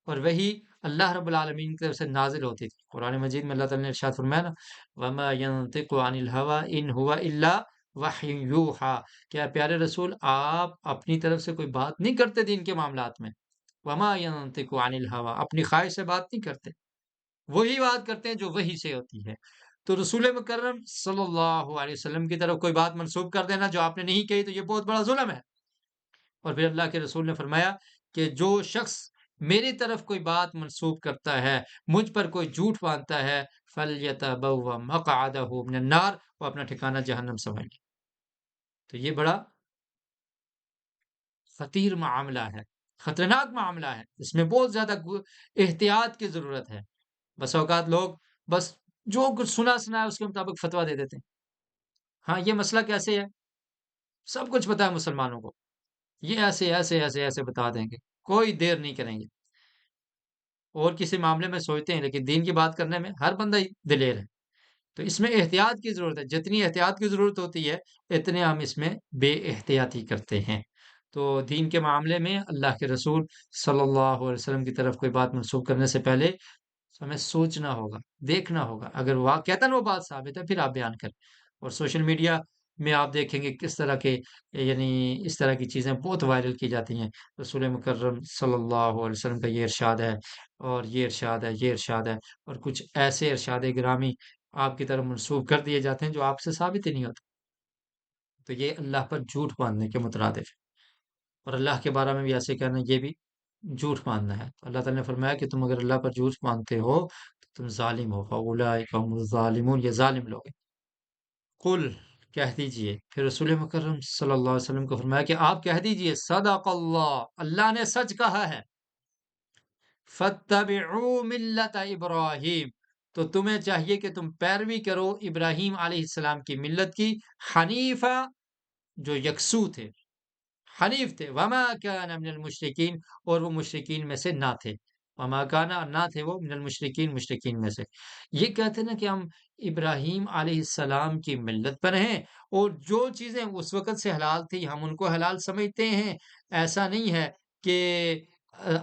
اور وہی اللہ رب العالمین کی طرف سے نازل ہوتی تھی۔ قرآن مجید میں اللہ تعالیٰ نے ارشاد فرمایا نا، وَمَا يَنطِقُ عَنِ الْهَوَىٰ إِنْ هُوَ إِلَّا وَحْيٌ يُوحَىٰ، کیا پیارے رسول آپ اپنی طرف سے کوئی بات نہیں کرتے دین کے معاملات میں؟ وَمَا يَنطِقُ عَنِ الْهَوَىٰ، اپنی خواہش سے بات نہیں کرتے، وہی بات کرتے ہیں جو وحی سے ہوتی ہے۔ تو رسول مکرم صلی اللہ علیہ وسلم کی طرف کوئی بات منسوب کر دینا جو آپ نے نہیں کہی، تو یہ بہت بڑا ظلم ہے۔ اور پھر اللہ کے رسول نے فرمایا کہ جو شخص میری طرف کوئی بات منسوب کرتا ہے، مجھ پر کوئی جھوٹ باندھتا ہے، فَلْيَتَبَوَّأْ مَقْعَدَهُ مِنَ النَّارِ، وہ اپنا ٹھکانہ جہنم سمجھ لے۔ تو یہ بڑا خطیر معاملہ ہے، خطرناک معاملہ ہے، اس میں بہت زیادہ احتیاط کی ضرورت ہے۔ بس اوقات لوگ بس جو کچھ سنا ہے اس کے مطابق فتویٰ دے دیتے ہیں۔ ہاں یہ مسئلہ کیسے ہے، سب کچھ پتا ہے مسلمانوں کو، یہ ایسے ایسے ایسے ایسے بتا دیں گے، کوئی دیر نہیں کریں گے، اور کسی معاملے میں سوچتے ہیں، لیکن دین کی بات کرنے میں ہر بندہ ہی دلیر ہے۔ تو اس میں احتیاط کی ضرورت ہے، جتنی احتیاط کی ضرورت ہوتی ہے اتنے ہم اس میں بے احتیاطی کرتے ہیں۔ تو دین کے معاملے میں اللہ کے رسول صلی اللہ علیہ وسلم کی طرف کوئی بات منسوخ کرنے سے پہلے ہمیں سوچنا ہوگا، دیکھنا ہوگا، اگر واقعتاً وہ بات ثابت ہے پھر آپ بیان کریں۔ اور سوشل میڈیا میں آپ دیکھیں گے کس طرح کے، یعنی اس طرح کی چیزیں بہت وائرل کی جاتی ہیں، رسول مکرم صلی اللہ علیہ وسلم کا یہ ارشاد ہے اور یہ ارشاد ہے، یہ ارشاد ہے، اور کچھ ایسے ارشاد گرامی آپ کی طرف منسوب کر دیے جاتے ہیں جو آپ سے ثابت ہی نہیں ہوتے۔ تو یہ اللہ پر جھوٹ باندھنے کے مترادف ہے، اور اللہ کے بارے میں بھی ایسے کہنا یہ بھی جھوٹ باندھنا ہے۔ تو اللہ تعالیٰ نے فرمایا کہ تم اگر اللہ پر جھوٹ باندھتے ہو تو تم ظالم ہو، فَأُولَٰئِکَ هُمُ الظَّالِمُونَ، یہ ظالم لوگ ہیں۔ قل، کہہ دیجئے، پھر رسول مکرم صلی اللہ علیہ وسلم کو فرمایا کہ آپ کہہ دیجئے، صدق اللہ، اللہ نے سچ کہا ہے، فَاتَّبِعُوا مِلَّةَ إِبْرَاهِيمَ، تو تمہیں چاہیے کہ تم پیروی کرو ابراہیم علیہ السلام کی ملت کی، حنیفہ جو یکسو تھے، حنیف تھے، وما کان من المشرکین، اور وہ مشرکین میں سے نہ تھے، وما کان، نہ تھے وہ من المشرکین، مشرکین میں سے۔ یہ کہتے ہیں نا کہ ہم ابراہیم علیہ السلام کی ملت پر ہیں، اور جو چیزیں اس وقت سے حلال تھی ہم ان کو حلال سمجھتے ہیں۔ ایسا نہیں ہے کہ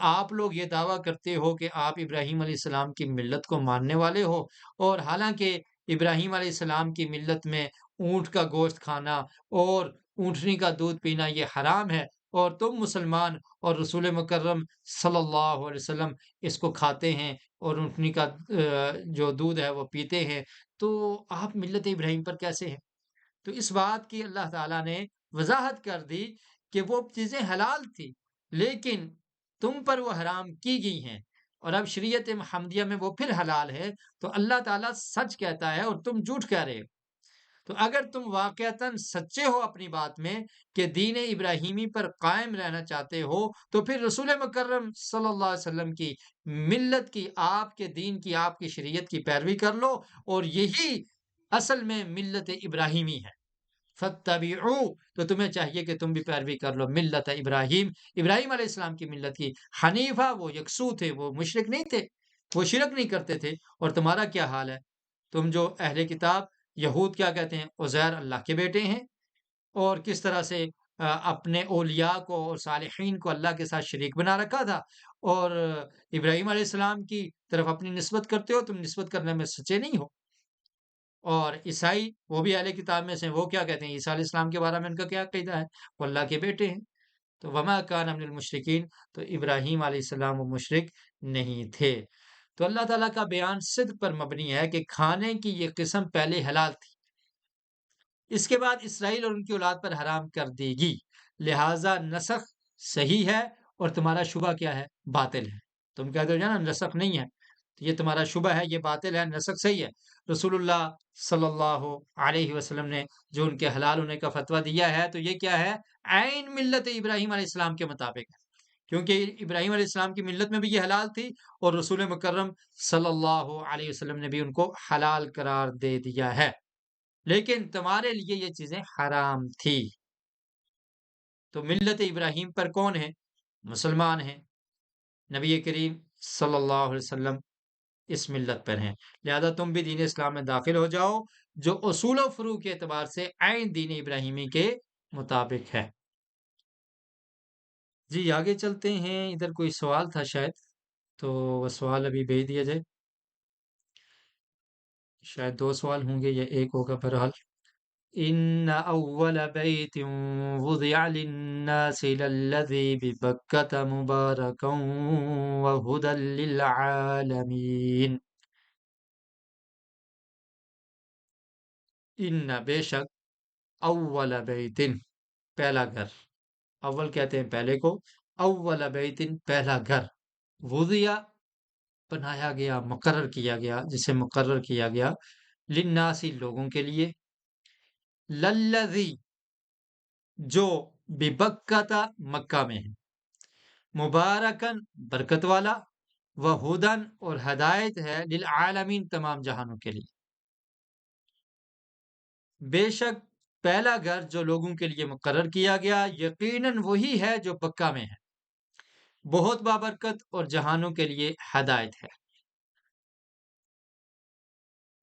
آپ لوگ یہ دعویٰ کرتے ہو کہ آپ ابراہیم علیہ السلام کی ملت کو ماننے والے ہو، اور حالانکہ ابراہیم علیہ السلام کی ملت میں اونٹ کا گوشت کھانا اور اونٹنی کا دودھ پینا یہ حرام ہے، اور تم مسلمان اور رسول مکرم صلی اللہ علیہ وسلم اس کو کھاتے ہیں اور اونٹنی کا جو دودھ ہے وہ پیتے ہیں، تو آپ ملت ابراہیم پر کیسے ہیں؟ تو اس بات کی اللہ تعالیٰ نے وضاحت کر دی کہ وہ چیزیں حلال تھی، لیکن تم پر وہ حرام کی گئی ہیں، اور اب شریعت محمدیہ میں وہ پھر حلال ہے، تو اللہ تعالیٰ سچ کہتا ہے اور تم جھوٹ کہہ رہے ہو۔ تو اگر تم واقعتاً سچے ہو اپنی بات میں کہ دین ابراہیمی پر قائم رہنا چاہتے ہو، تو پھر رسول مکرم صلی اللہ علیہ وسلم کی ملت کی، آپ کے دین کی، آپ کی شریعت کی پیروی کر لو، اور یہی اصل میں ملت ابراہیمی ہے۔ فتبعو، تو تمہیں چاہیے کہ تم بھی پیروی کر لو ملت ابراہیم، ابراہیم علیہ السلام کی ملت کی، حنیفہ، وہ یکسو تھے، وہ مشرک نہیں تھے، وہ شرک نہیں کرتے تھے۔ اور تمہارا کیا حال ہے؟ تم جو اہل کتاب یہود کیا کہتے ہیں؟ عزیر اللہ کے بیٹے ہیں، اور کس طرح سے اپنے اولیاء کو اور صالحین کو اللہ کے ساتھ شریک بنا رکھا تھا، اور ابراہیم علیہ السلام کی طرف اپنی نسبت کرتے ہو، تم نسبت کرنے میں سچے نہیں ہو۔ اور عیسائی، وہ بھی اہل کتاب میں سے، وہ کیا کہتے ہیں عیسیٰ علیہ السلام کے بارے میں؟ ان کا کیا عقیدہ ہے؟ وہ اللہ کے بیٹے ہیں۔ تو وما کان من المشرکین، تو ابراہیم علیہ السلام وہ مشرک نہیں تھے۔ تو اللہ تعالیٰ کا بیان صدق پر مبنی ہے کہ کھانے کی یہ قسم پہلے حلال تھی، اس کے بعد اسرائیل اور ان کی اولاد پر حرام کر دی گی، لہٰذا نسخ صحیح ہے، اور تمہارا شبہ کیا ہے؟ باطل ہے۔ تم کہتے ہو نا نسخ نہیں ہے، تو یہ تمہارا شبہ ہے، یہ باطل ہے، نسخ صحیح ہے۔ رسول اللہ صلی اللہ علیہ وسلم نے جو ان کے حلال ہونے کا فتویٰ دیا ہے، تو یہ کیا ہے؟ عین ملت ابراہیم علیہ السلام کے مطابق ہے، کیونکہ ابراہیم علیہ السلام کی ملت میں بھی یہ حلال تھی، اور رسول مکرم صلی اللہ علیہ وسلم نے بھی ان کو حلال قرار دے دیا ہے، لیکن تمہارے لیے یہ چیزیں حرام تھی۔ تو ملت ابراہیم پر کون ہے؟ مسلمان ہیں، نبی کریم صلی اللہ علیہ وسلم اس ملت پر ہیں، لہذا تم بھی دین اسلام میں داخل ہو جاؤ، جو اصول و فروع کے اعتبار سے عین دین ابراہیمی کے مطابق ہے۔ جی آگے چلتے ہیں، ادھر کوئی سوال تھا شاید، تو وہ سوال ابھی بھیج دیا جائے، شاید دو سوال ہوں گے یا ایک ہوگا، بہرحال۔ ان اول بیت وضع للناس للذی ببکۃ مبارکا وہدی للعالمین، ان بے شک، اول بیتن پہلا گھر، اول کہتے ہیں پہلے کو، اول بیتن پہلا گھر، وضع بنایا گیا، مقرر کیا گیا، جسے مقرر کیا گیا، للناسی لوگوں کے لیے، للذی جو، ببکۃ مکہ میں ہے، مبارکن برکت والا، وہدن اور ہدایت ہے، للعالمین تمام جہانوں کے لیے۔ بے شک پہلا گھر جو لوگوں کے لیے مقرر کیا گیا، یقیناً وہی ہے جو مکہ میں ہے، بہت بابرکت اور جہانوں کے لیے ہدایت ہے۔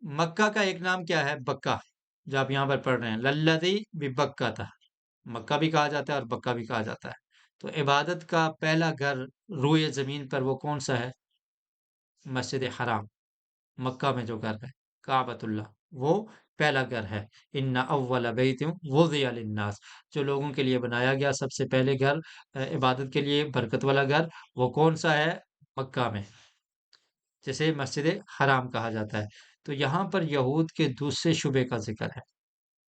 مکہ کا ایک نام کیا ہے؟ بکہ، جو آپ یہاں پر پڑھ رہے ہیں، للذی ببکۃ، مکہ بھی کہا جاتا ہے اور بکہ بھی کہا جاتا ہے۔ تو عبادت کا پہلا گھر روئے زمین پر وہ کون سا ہے؟ مسجد حرام، مکہ میں جو گھر ہے، کعبۃ اللہ، وہ پہلا گھر ہے۔ ان اول بیت وضع للناس، جو لوگوں کے لیے بنایا گیا سب سے پہلے گھر، عبادت کے لیے برکت والا گھر، وہ کون سا ہے؟ مکہ میں، جسے مسجد حرام کہا جاتا ہے۔ تو یہاں پر یہود کے دوسرے شبے کا ذکر ہے۔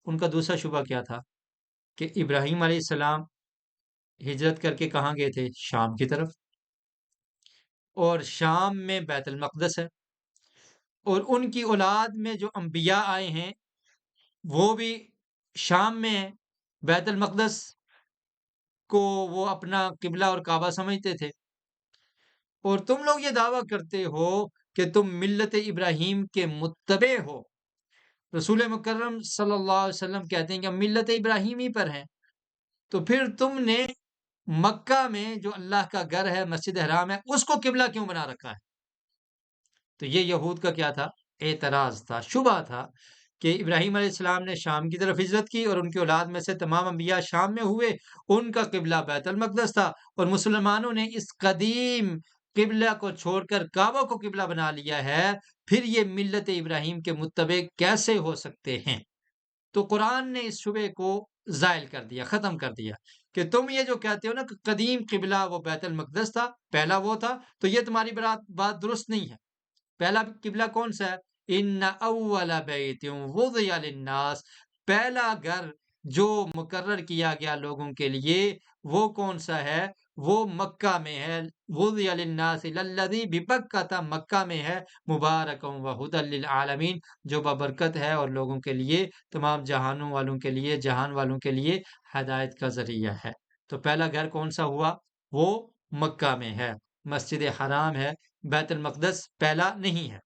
ان کا دوسرا شبہ کیا تھا؟ کہ ابراہیم علیہ السلام ہجرت کر کے کہاں گئے تھے؟ شام کی طرف، اور شام میں بیت المقدس ہے، اور ان کی اولاد میں جو انبیاء آئے ہیں وہ بھی شام میں ہیں، بیت المقدس کو وہ اپنا قبلہ اور کعبہ سمجھتے تھے، اور تم لوگ یہ دعویٰ کرتے ہو کہ تم ملت ابراہیم کے متبع ہو۔ رسول مکرم صلی اللہ علیہ وسلم کہتے ہیں کہ ہم ملت ابراہیمی پر ہیں، تو پھر تم نے مکہ میں جو اللہ کا گھر ہے، مسجد حرام ہے، اس کو قبلہ کیوں بنا رکھا ہے؟ تو یہ یہود کا کیا تھا؟ اعتراض تھا، شبہ تھا کہ ابراہیم علیہ السلام نے شام کی طرف ہجرت کی اور ان کی اولاد میں سے تمام انبیاء شام میں ہوئے، ان کا قبلہ بیت المقدس تھا، اور مسلمانوں نے اس قدیم قبلہ کو چھوڑ کر کعبہ کو قبلہ بنا لیا ہے، پھر یہ ملت ابراہیم کے متبع کیسے ہو سکتے ہیں؟ تو قرآن نے اس شبے کو زائل کر دیا، ختم کر دیا کہ تم یہ جو کہتے ہو نا کہ قدیم قبلہ وہ بیت المقدس تھا، پہلا وہ تھا، تو یہ تمہاری بات درست نہیں ہے۔ پہلا قبلہ کون سا ہے؟ ان اول بیت وضع للناس، پہلا گھر جو مقرر کیا گیا لوگوں کے لیے وہ کون سا ہے؟ وہ مکہ میں ہے، وضع للناس للذی ببکہ، مکہ میں ہے، مبارک و ھدی للعالمین، جو بابرکت ہے اور لوگوں کے لیے، تمام جہانوں والوں کے لیے، جہان والوں کے لیے ہدایت کا ذریعہ ہے۔ تو پہلا گھر کون سا ہوا؟ وہ مکہ میں ہے، مسجد حرام ہے، بیت المقدس پہلا نہیں ہے۔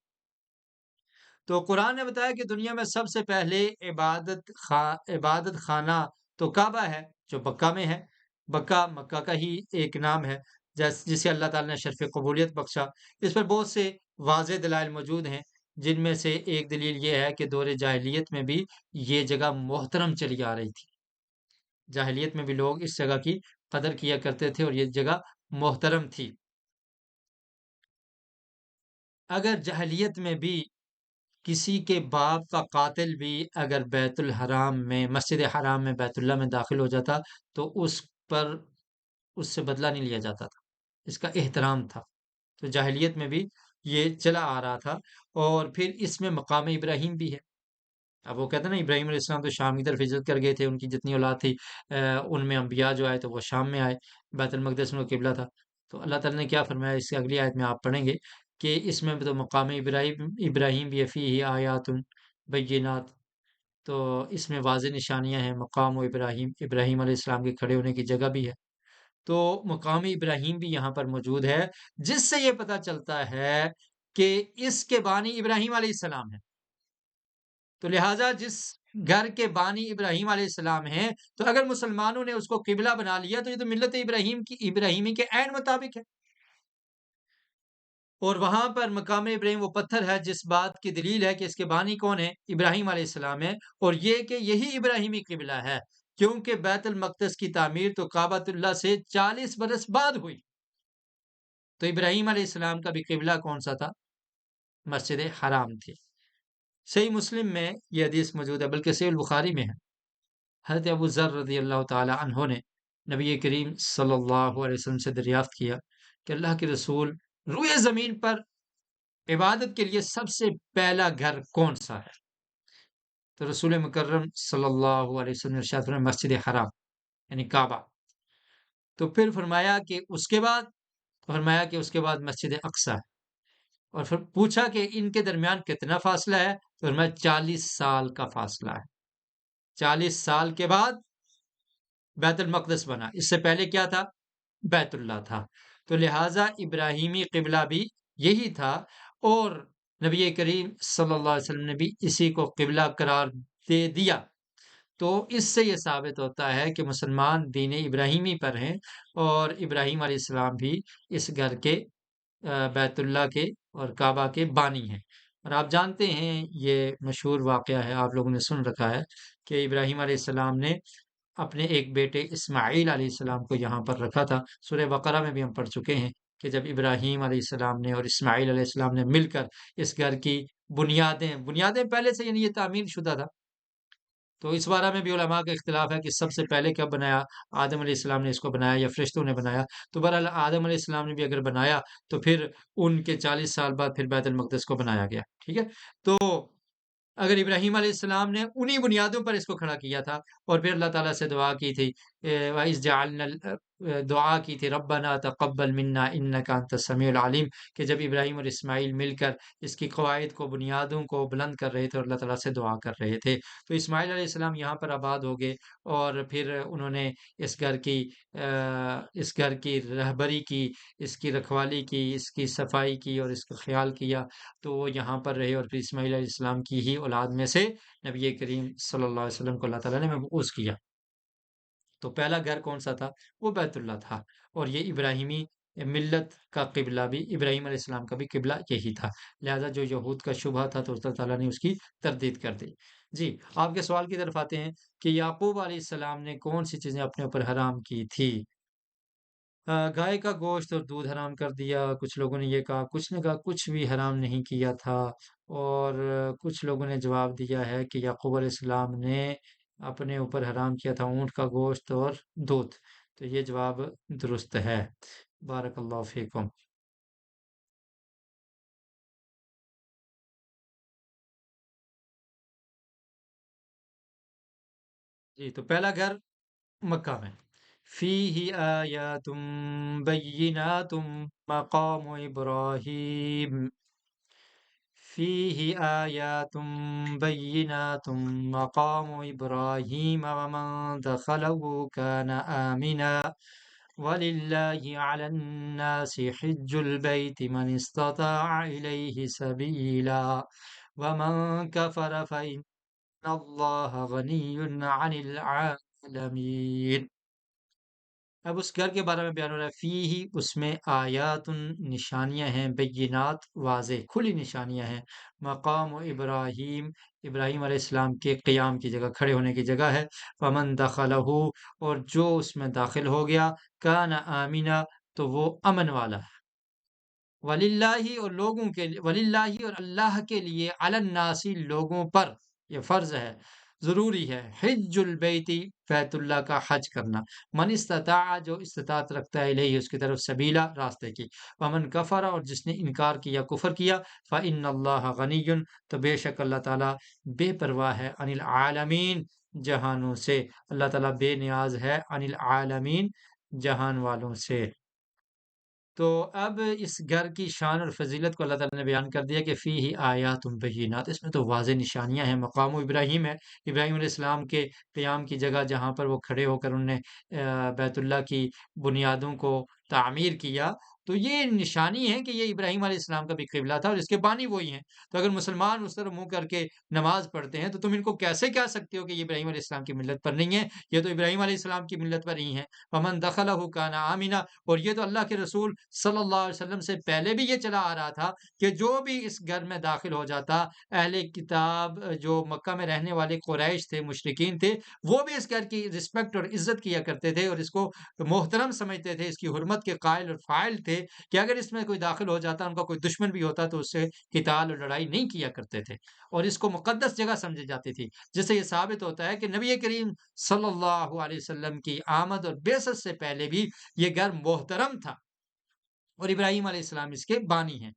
تو قرآن نے بتایا کہ دنیا میں سب سے پہلے عبادت خانہ تو کعبہ ہے، جو مکہ میں ہے۔ مکہ کا ہی ایک نام ہے، جسے اللہ تعالیٰ نے شرف قبولیت بخشا۔ اس پر بہت سے واضح دلائل موجود ہیں، جن میں سے ایک دلیل یہ ہے کہ دور جاہلیت میں بھی یہ جگہ محترم چلی آ رہی تھی۔ جاہلیت میں بھی لوگ اس جگہ کی قدر کیا کرتے تھے اور یہ جگہ محترم تھی۔ اگر جاہلیت میں بھی کسی کے باپ کا قاتل بھی اگر بیت الحرام میں، مسجد حرام میں، بیت اللہ میں داخل ہو جاتا تو اس پر اس سے بدلہ نہیں لیا جاتا تھا، اس کا احترام تھا۔ تو جاہلیت میں بھی یہ چلا آ رہا تھا، اور پھر اس میں مقام ابراہیم بھی ہے۔ اب وہ کہتے ہیں نا ابراہیم علیہ السلام تو شام کی طرف ہجرت کر گئے تھے، ان کی جتنی اولاد تھی ان میں انبیاء جو آئے تو وہ شام میں آئے، بیت المقدس میں وہ قبلہ تھا۔ تو اللہ تعالیٰ نے کیا فرمایا، اس سے اگلی آیت میں آپ پڑھیں گے کہ اس میں تو مقام ابراہیم بھی فیہ آیات بینات، تو اس میں واضح نشانیاں ہیں، مقام و ابراہیم، ابراہیم علیہ السلام کے کھڑے ہونے کی جگہ بھی ہے۔ تو مقام ابراہیم بھی یہاں پر موجود ہے، جس سے یہ پتہ چلتا ہے کہ اس کے بانی ابراہیم علیہ السلام ہے۔ تو لہٰذا جس گھر کے بانی ابراہیم علیہ السلام ہیں، تو اگر مسلمانوں نے اس کو قبلہ بنا لیا تو یہ تو ملت ابراہیمی کے عین مطابق ہے۔ اور وہاں پر مقام ابراہیم وہ پتھر ہے جس بات کی دلیل ہے کہ اس کے بانی کون ہے؟ ابراہیم علیہ السلام ہے، اور یہ کہ یہی ابراہیمی قبلہ ہے، کیونکہ بیت المقدس کی تعمیر تو کعبۃ اللہ سے 40 برس بعد ہوئی۔ تو ابراہیم علیہ السلام کا بھی قبلہ کون سا تھا؟ مسجد حرام تھی۔ صحیح مسلم میں یہ حدیث موجود ہے، بلکہ صحیح البخاری میں ہے۔ حضرت ابو ذر رضی اللہ تعالی عنہ نے نبی کریم صلی اللہ علیہ وسلم سے دریافت کیا کہ اللہ کے رسول، روئے زمین پر عبادت کے لیے سب سے پہلا گھر کون سا ہے؟ تو رسول مکرم صلی اللہ علیہ وسلم نے ارشاد فرمایا مسجد حرام، یعنی کعبہ۔ تو پھر فرمایا کہ اس کے بعد مسجد اقصی ہے، اور پھر پوچھا کہ ان کے درمیان کتنا فاصلہ ہے؟ تو فرمایا 40 سال کا فاصلہ ہے۔ 40 سال کے بعد بیت المقدس بنا، اس سے پہلے کیا تھا؟ بیت اللہ تھا۔ تو لہٰذا ابراہیمی قبلہ بھی یہی تھا، اور نبی کریم صلی اللہ علیہ وسلم نے بھی اسی کو قبلہ قرار دے دیا۔ تو اس سے یہ ثابت ہوتا ہے کہ مسلمان دین ابراہیمی پر ہیں، اور ابراہیم علیہ السلام بھی اس گھر کے، بیت اللہ کے اور کعبہ کے بانی ہیں۔ اور آپ جانتے ہیں یہ مشہور واقعہ ہے، آپ لوگوں نے سن رکھا ہے کہ ابراہیم علیہ السلام نے اپنے ایک بیٹے اسماعیل علیہ السلام کو یہاں پر رکھا تھا۔ سورہ بقرہ میں بھی ہم پڑھ چکے ہیں کہ جب ابراہیم علیہ السلام نے اور اسماعیل علیہ السلام نے مل کر اس گھر کی بنیادیں پہلے سے، یعنی یہ تعمیر شدہ تھا۔ تو اس بارے میں بھی علماء کا اختلاف ہے کہ سب سے پہلے کب بنایا، آدم علیہ السلام نے اس کو بنایا یا فرشتوں نے بنایا؟ تو بہرحال آدم علیہ السلام نے بھی اگر بنایا تو پھر ان کے 40 سال بعد پھر بیت المقدس کو بنایا گیا، ٹھیک ہے۔ تو اگر ابراہیم علیہ السلام نے انہی بنیادوں پر اس کو کھڑا کیا تھا، اور پھر اللہ تعالیٰ سے دعا کی تھی، وَإِذْ جَعَلْنَا دعا کی تھی، ربنا تقبل منا انک انت السمیع العلیم، کہ جب ابراہیم اور اسماعیل مل کر اس کی قواعد کو، بنیادوں کو بلند کر رہے تھے اور اللہ تعالیٰ سے دعا کر رہے تھے، تو اسماعیل علیہ السلام یہاں پر آباد ہو گئے، اور پھر انہوں نے اس گھر کی اس گھر کی رہبری کی، اس کی رکھوالی کی، اس کی صفائی کی اور اس کا خیال کیا، تو وہ یہاں پر رہے، اور پھر اسماعیل علیہ السلام کی ہی اولاد میں سے نبی کریم صلی اللہ علیہ وسلم کو اللہ تعالیٰ نے مبعوث کیا۔ تو پہلا گھر کون سا تھا؟ وہ بیت اللہ تھا، اور یہ ابراہیمی ملت کا قبلہ بھی، ابراہیم علیہ السلام کا بھی قبلہ یہی تھا، لہذا جو یہود کا شبہ تھا تو اللہ تعالیٰ نے اس کی تردید کر دی۔ جی، آپ کے سوال کی طرف آتے ہیں کہ یعقوب علیہ السلام نے کون سی چیزیں اپنے اوپر حرام کی تھی؟ گائے کا گوشت اور دودھ حرام کر دیا، کچھ لوگوں نے یہ کہا، کچھ نے کہا کچھ بھی حرام نہیں کیا تھا، اور کچھ لوگوں نے جواب دیا ہے کہ یعقوب علیہ السلام نے اپنے اوپر حرام کیا تھا اونٹ کا گوشت اور دودھ، تو یہ جواب درست ہے۔ بارک اللہ فیکم۔ جی، تو پہلا گھر مکہ میں، فیہ آیات بینات مقام ابراہیم، فيه آيات بينات مقام إبراهيم ومن دخله كان آمنا ولله على الناس حج البيت من استطاع إليه سبيلا ومن كفر فإن الله غني عن العالمين۔ اب اس گھر کے بارے میں بیان ہو رہا ہے، فی ہی، اس میں آیات، نشانیاں ہیں، بینات، واضح کھلی نشانیاں ہیں، مقام و ابراہیم، ابراہیم علیہ السلام کے قیام کی جگہ، کھڑے ہونے کی جگہ ہے، فمن دخلہ، اور جو اس میں داخل ہو گیا، کان آمینہ، تو وہ امن والا ہے، وللہ، اور لوگوں کے لیے، وللہ، اور اللہ کے لیے، علی الناس، لوگوں پر، یہ فرض ہے، ضروری ہے، حج البیتی، بیت اللہ کا حج کرنا، من استطاع، جو استطاعت رکھتا ہے، الیہ، اس کی طرف، سبیلا، راستے کی، ومن کفر، اور جس نے انکار کیا، کفر کیا، فإن اللہ غنی، تو بے شک اللہ تعالیٰ بے پرواہ ہے، عن العالمین، جہانوں سے، اللہ تعالیٰ بے نیاز ہے، عن العالمین، جہان والوں سے۔ تو اب اس گھر کی شان اور فضیلت کو اللہ تعالیٰ نے بیان کر دیا کہ فی ہی آیات بینات، اس میں تو واضح نشانیاں ہیں، مقام و ابراہیم ہے، ابراہیم علیہ السلام کے قیام کی جگہ، جہاں پر وہ کھڑے ہو کر انہوں نے بیت اللہ کی بنیادوں کو تعمیر کیا، تو یہ نشانی ہے کہ یہ ابراہیم علیہ السلام کا بھی قبلہ تھا، اور اس کے بانی وہی ہیں۔ تو اگر مسلمان اس طرح منہ کر کے نماز پڑھتے ہیں، تو تم ان کو کیسے کہہ سکتے ہو کہ یہ ابراہیم علیہ السلام کی ملت پر نہیں ہے؟ یہ تو ابراہیم علیہ السلام کی ملت پر ہی ہیں۔ ومن دخلہ کان آمنا، اور یہ تو اللہ کے رسول صلی اللہ علیہ وسلم سے پہلے بھی یہ چلا آ رہا تھا کہ جو بھی اس گھر میں داخل ہو جاتا، اہل کتاب جو مکہ میں رہنے والے قریش تھے، مشرکین تھے، وہ بھی اس گھر کی رسپیکٹ اور عزت کیا کرتے تھے، اور اس کو محترم سمجھتے تھے، اس کی حرمت کے قائل اور فاعل تھے، کہ اگر اس میں کوئی داخل ہو جاتا، ان کا کوئی دشمن بھی ہوتا، تو اس سے قتال اور لڑائی نہیں کیا کرتے تھے، اور اس کو مقدس جگہ سمجھی جاتی تھی، جس سے یہ ثابت ہوتا ہے کہ نبی کریم صلی اللہ علیہ وسلم کی آمد اور بعثت سے پہلے بھی یہ گھر محترم تھا، اور ابراہیم علیہ السلام اس کے بانی ہیں۔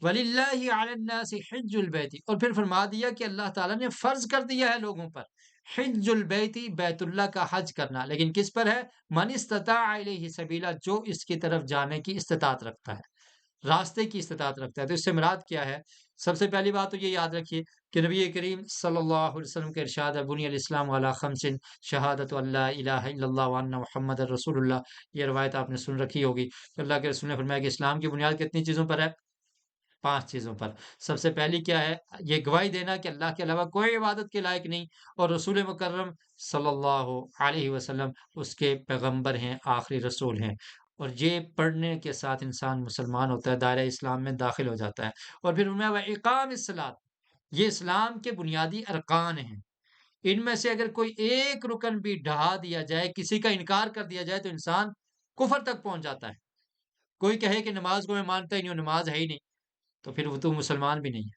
وَلِلَّهِ عَلَى النَّاسِ حِجُّ الْبَيْتِ، اور پھر فرما دیا کہ اللہ تعالیٰ نے فرض کر دیا ہے لوگوں پر، حج البیتی، بیت اللہ کا حج کرنا، لیکن کس پر ہے؟ من استطاع الیہ سبیلا، جو اس کی طرف جانے کی استطاعت رکھتا ہے، راستے کی استطاعت رکھتا ہے۔ تو اس سے مراد کیا ہے؟ سب سے پہلی بات تو یہ یاد رکھیے کہ نبی کریم صلی اللہ علیہ وسلم کا ارشاد ہے، بنی الاسلام علی خمس، شہادت اللہ الہ الا اللہ وان محمد رسول اللہ، یہ روایت آپ نے سن رکھی ہوگی۔ تو اللہ کے رسول نے فرمایا کہ اسلام کی بنیاد کتنی چیزوں پر ہے؟ 5 چیزوں پر۔ سب سے پہلی کیا ہے؟ یہ گواہی دینا کہ اللہ کے علاوہ کوئی عبادت کے لائق نہیں، اور رسول مکرم صلی اللہ علیہ وسلم اس کے پیغمبر ہیں، آخری رسول ہیں، اور یہ پڑھنے کے ساتھ انسان مسلمان ہوتا ہے، دائرہ اسلام میں داخل ہو جاتا ہے۔ اور پھر میں اقام الصلاۃ، یہ اسلام کے بنیادی ارکان ہیں، ان میں سے اگر کوئی ایک رکن بھی ڈھا دیا جائے، کسی کا انکار کر دیا جائے، تو انسان کفر تک پہنچ جاتا ہے۔ کوئی کہے کہ نماز کو میں مانتا ہی نہیں ہوں، نماز ہے ہی نہیں، تو پھر وہ تو مسلمان بھی نہیں ہے۔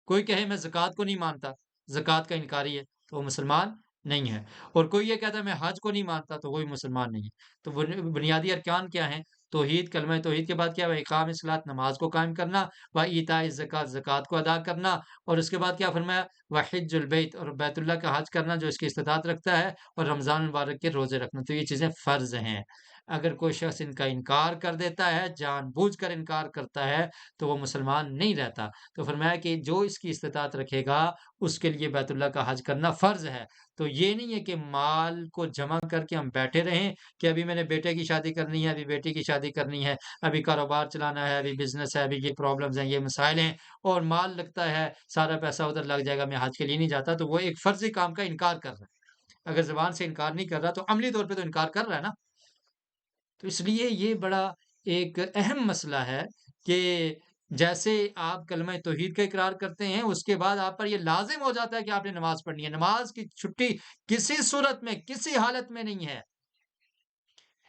کوئی کہے میں زکوٰۃ کو نہیں مانتا، زکوٰۃ کا انکاری ہے، تو وہ مسلمان نہیں ہے۔ اور کوئی یہ کہتا ہے میں حج کو نہیں مانتا، تو وہ بھی مسلمان نہیں ہے۔ تو بنیادی ارکان کیا ہیں؟ توحید کلمہ توحید کے بعد کیا ہے؟ اقام الصلاۃ نماز کو قائم کرنا، و ایتاء الزکات زکات کو ادا کرنا، اور اس کے بعد کیا فرمایا؟ وحج البیت اور بیت اللہ کا حج کرنا جو اس کی استطاعت رکھتا ہے، اور رمضان المبارک کے روزے رکھنا، تو یہ چیزیں فرض ہیں۔ اگر کوئی شخص ان کا انکار کر دیتا ہے، جان بوجھ کر انکار کرتا ہے، تو وہ مسلمان نہیں رہتا۔ تو فرمایا کہ جو اس کی استطاعت رکھے گا اس کے لیے بیت اللہ کا حج کرنا فرض ہے۔ تو یہ نہیں ہے کہ مال کو جمع کر کے ہم بیٹھے رہیں کہ ابھی میں نے بیٹے کی شادی کرنی ہے، ابھی بیٹی کی شادی کرنی ہے، ابھی کاروبار چلانا ہے، ابھی بزنس ہے، ابھی یہ پرابلمز ہیں، یہ مسائل ہیں، اور مال لگتا ہے، سارا پیسہ ادھر لگ جائے گا، میں حج کے لیے نہیں جاتا، تو وہ ایک فرضی کام کا انکار کر رہا ہے۔ اگر زبان سے انکار نہیں کر رہا تو عملی طور پہ تو انکار کر رہا ہے نا۔ تو اس لیے یہ بڑا ایک اہم مسئلہ ہے کہ جیسے آپ کلمہ توحید کا اقرار کرتے ہیں، اس کے بعد آپ پر یہ لازم ہو جاتا ہے کہ آپ نے نماز پڑھنی ہے۔ نماز کی چھٹی کسی صورت میں، کسی حالت میں نہیں ہے۔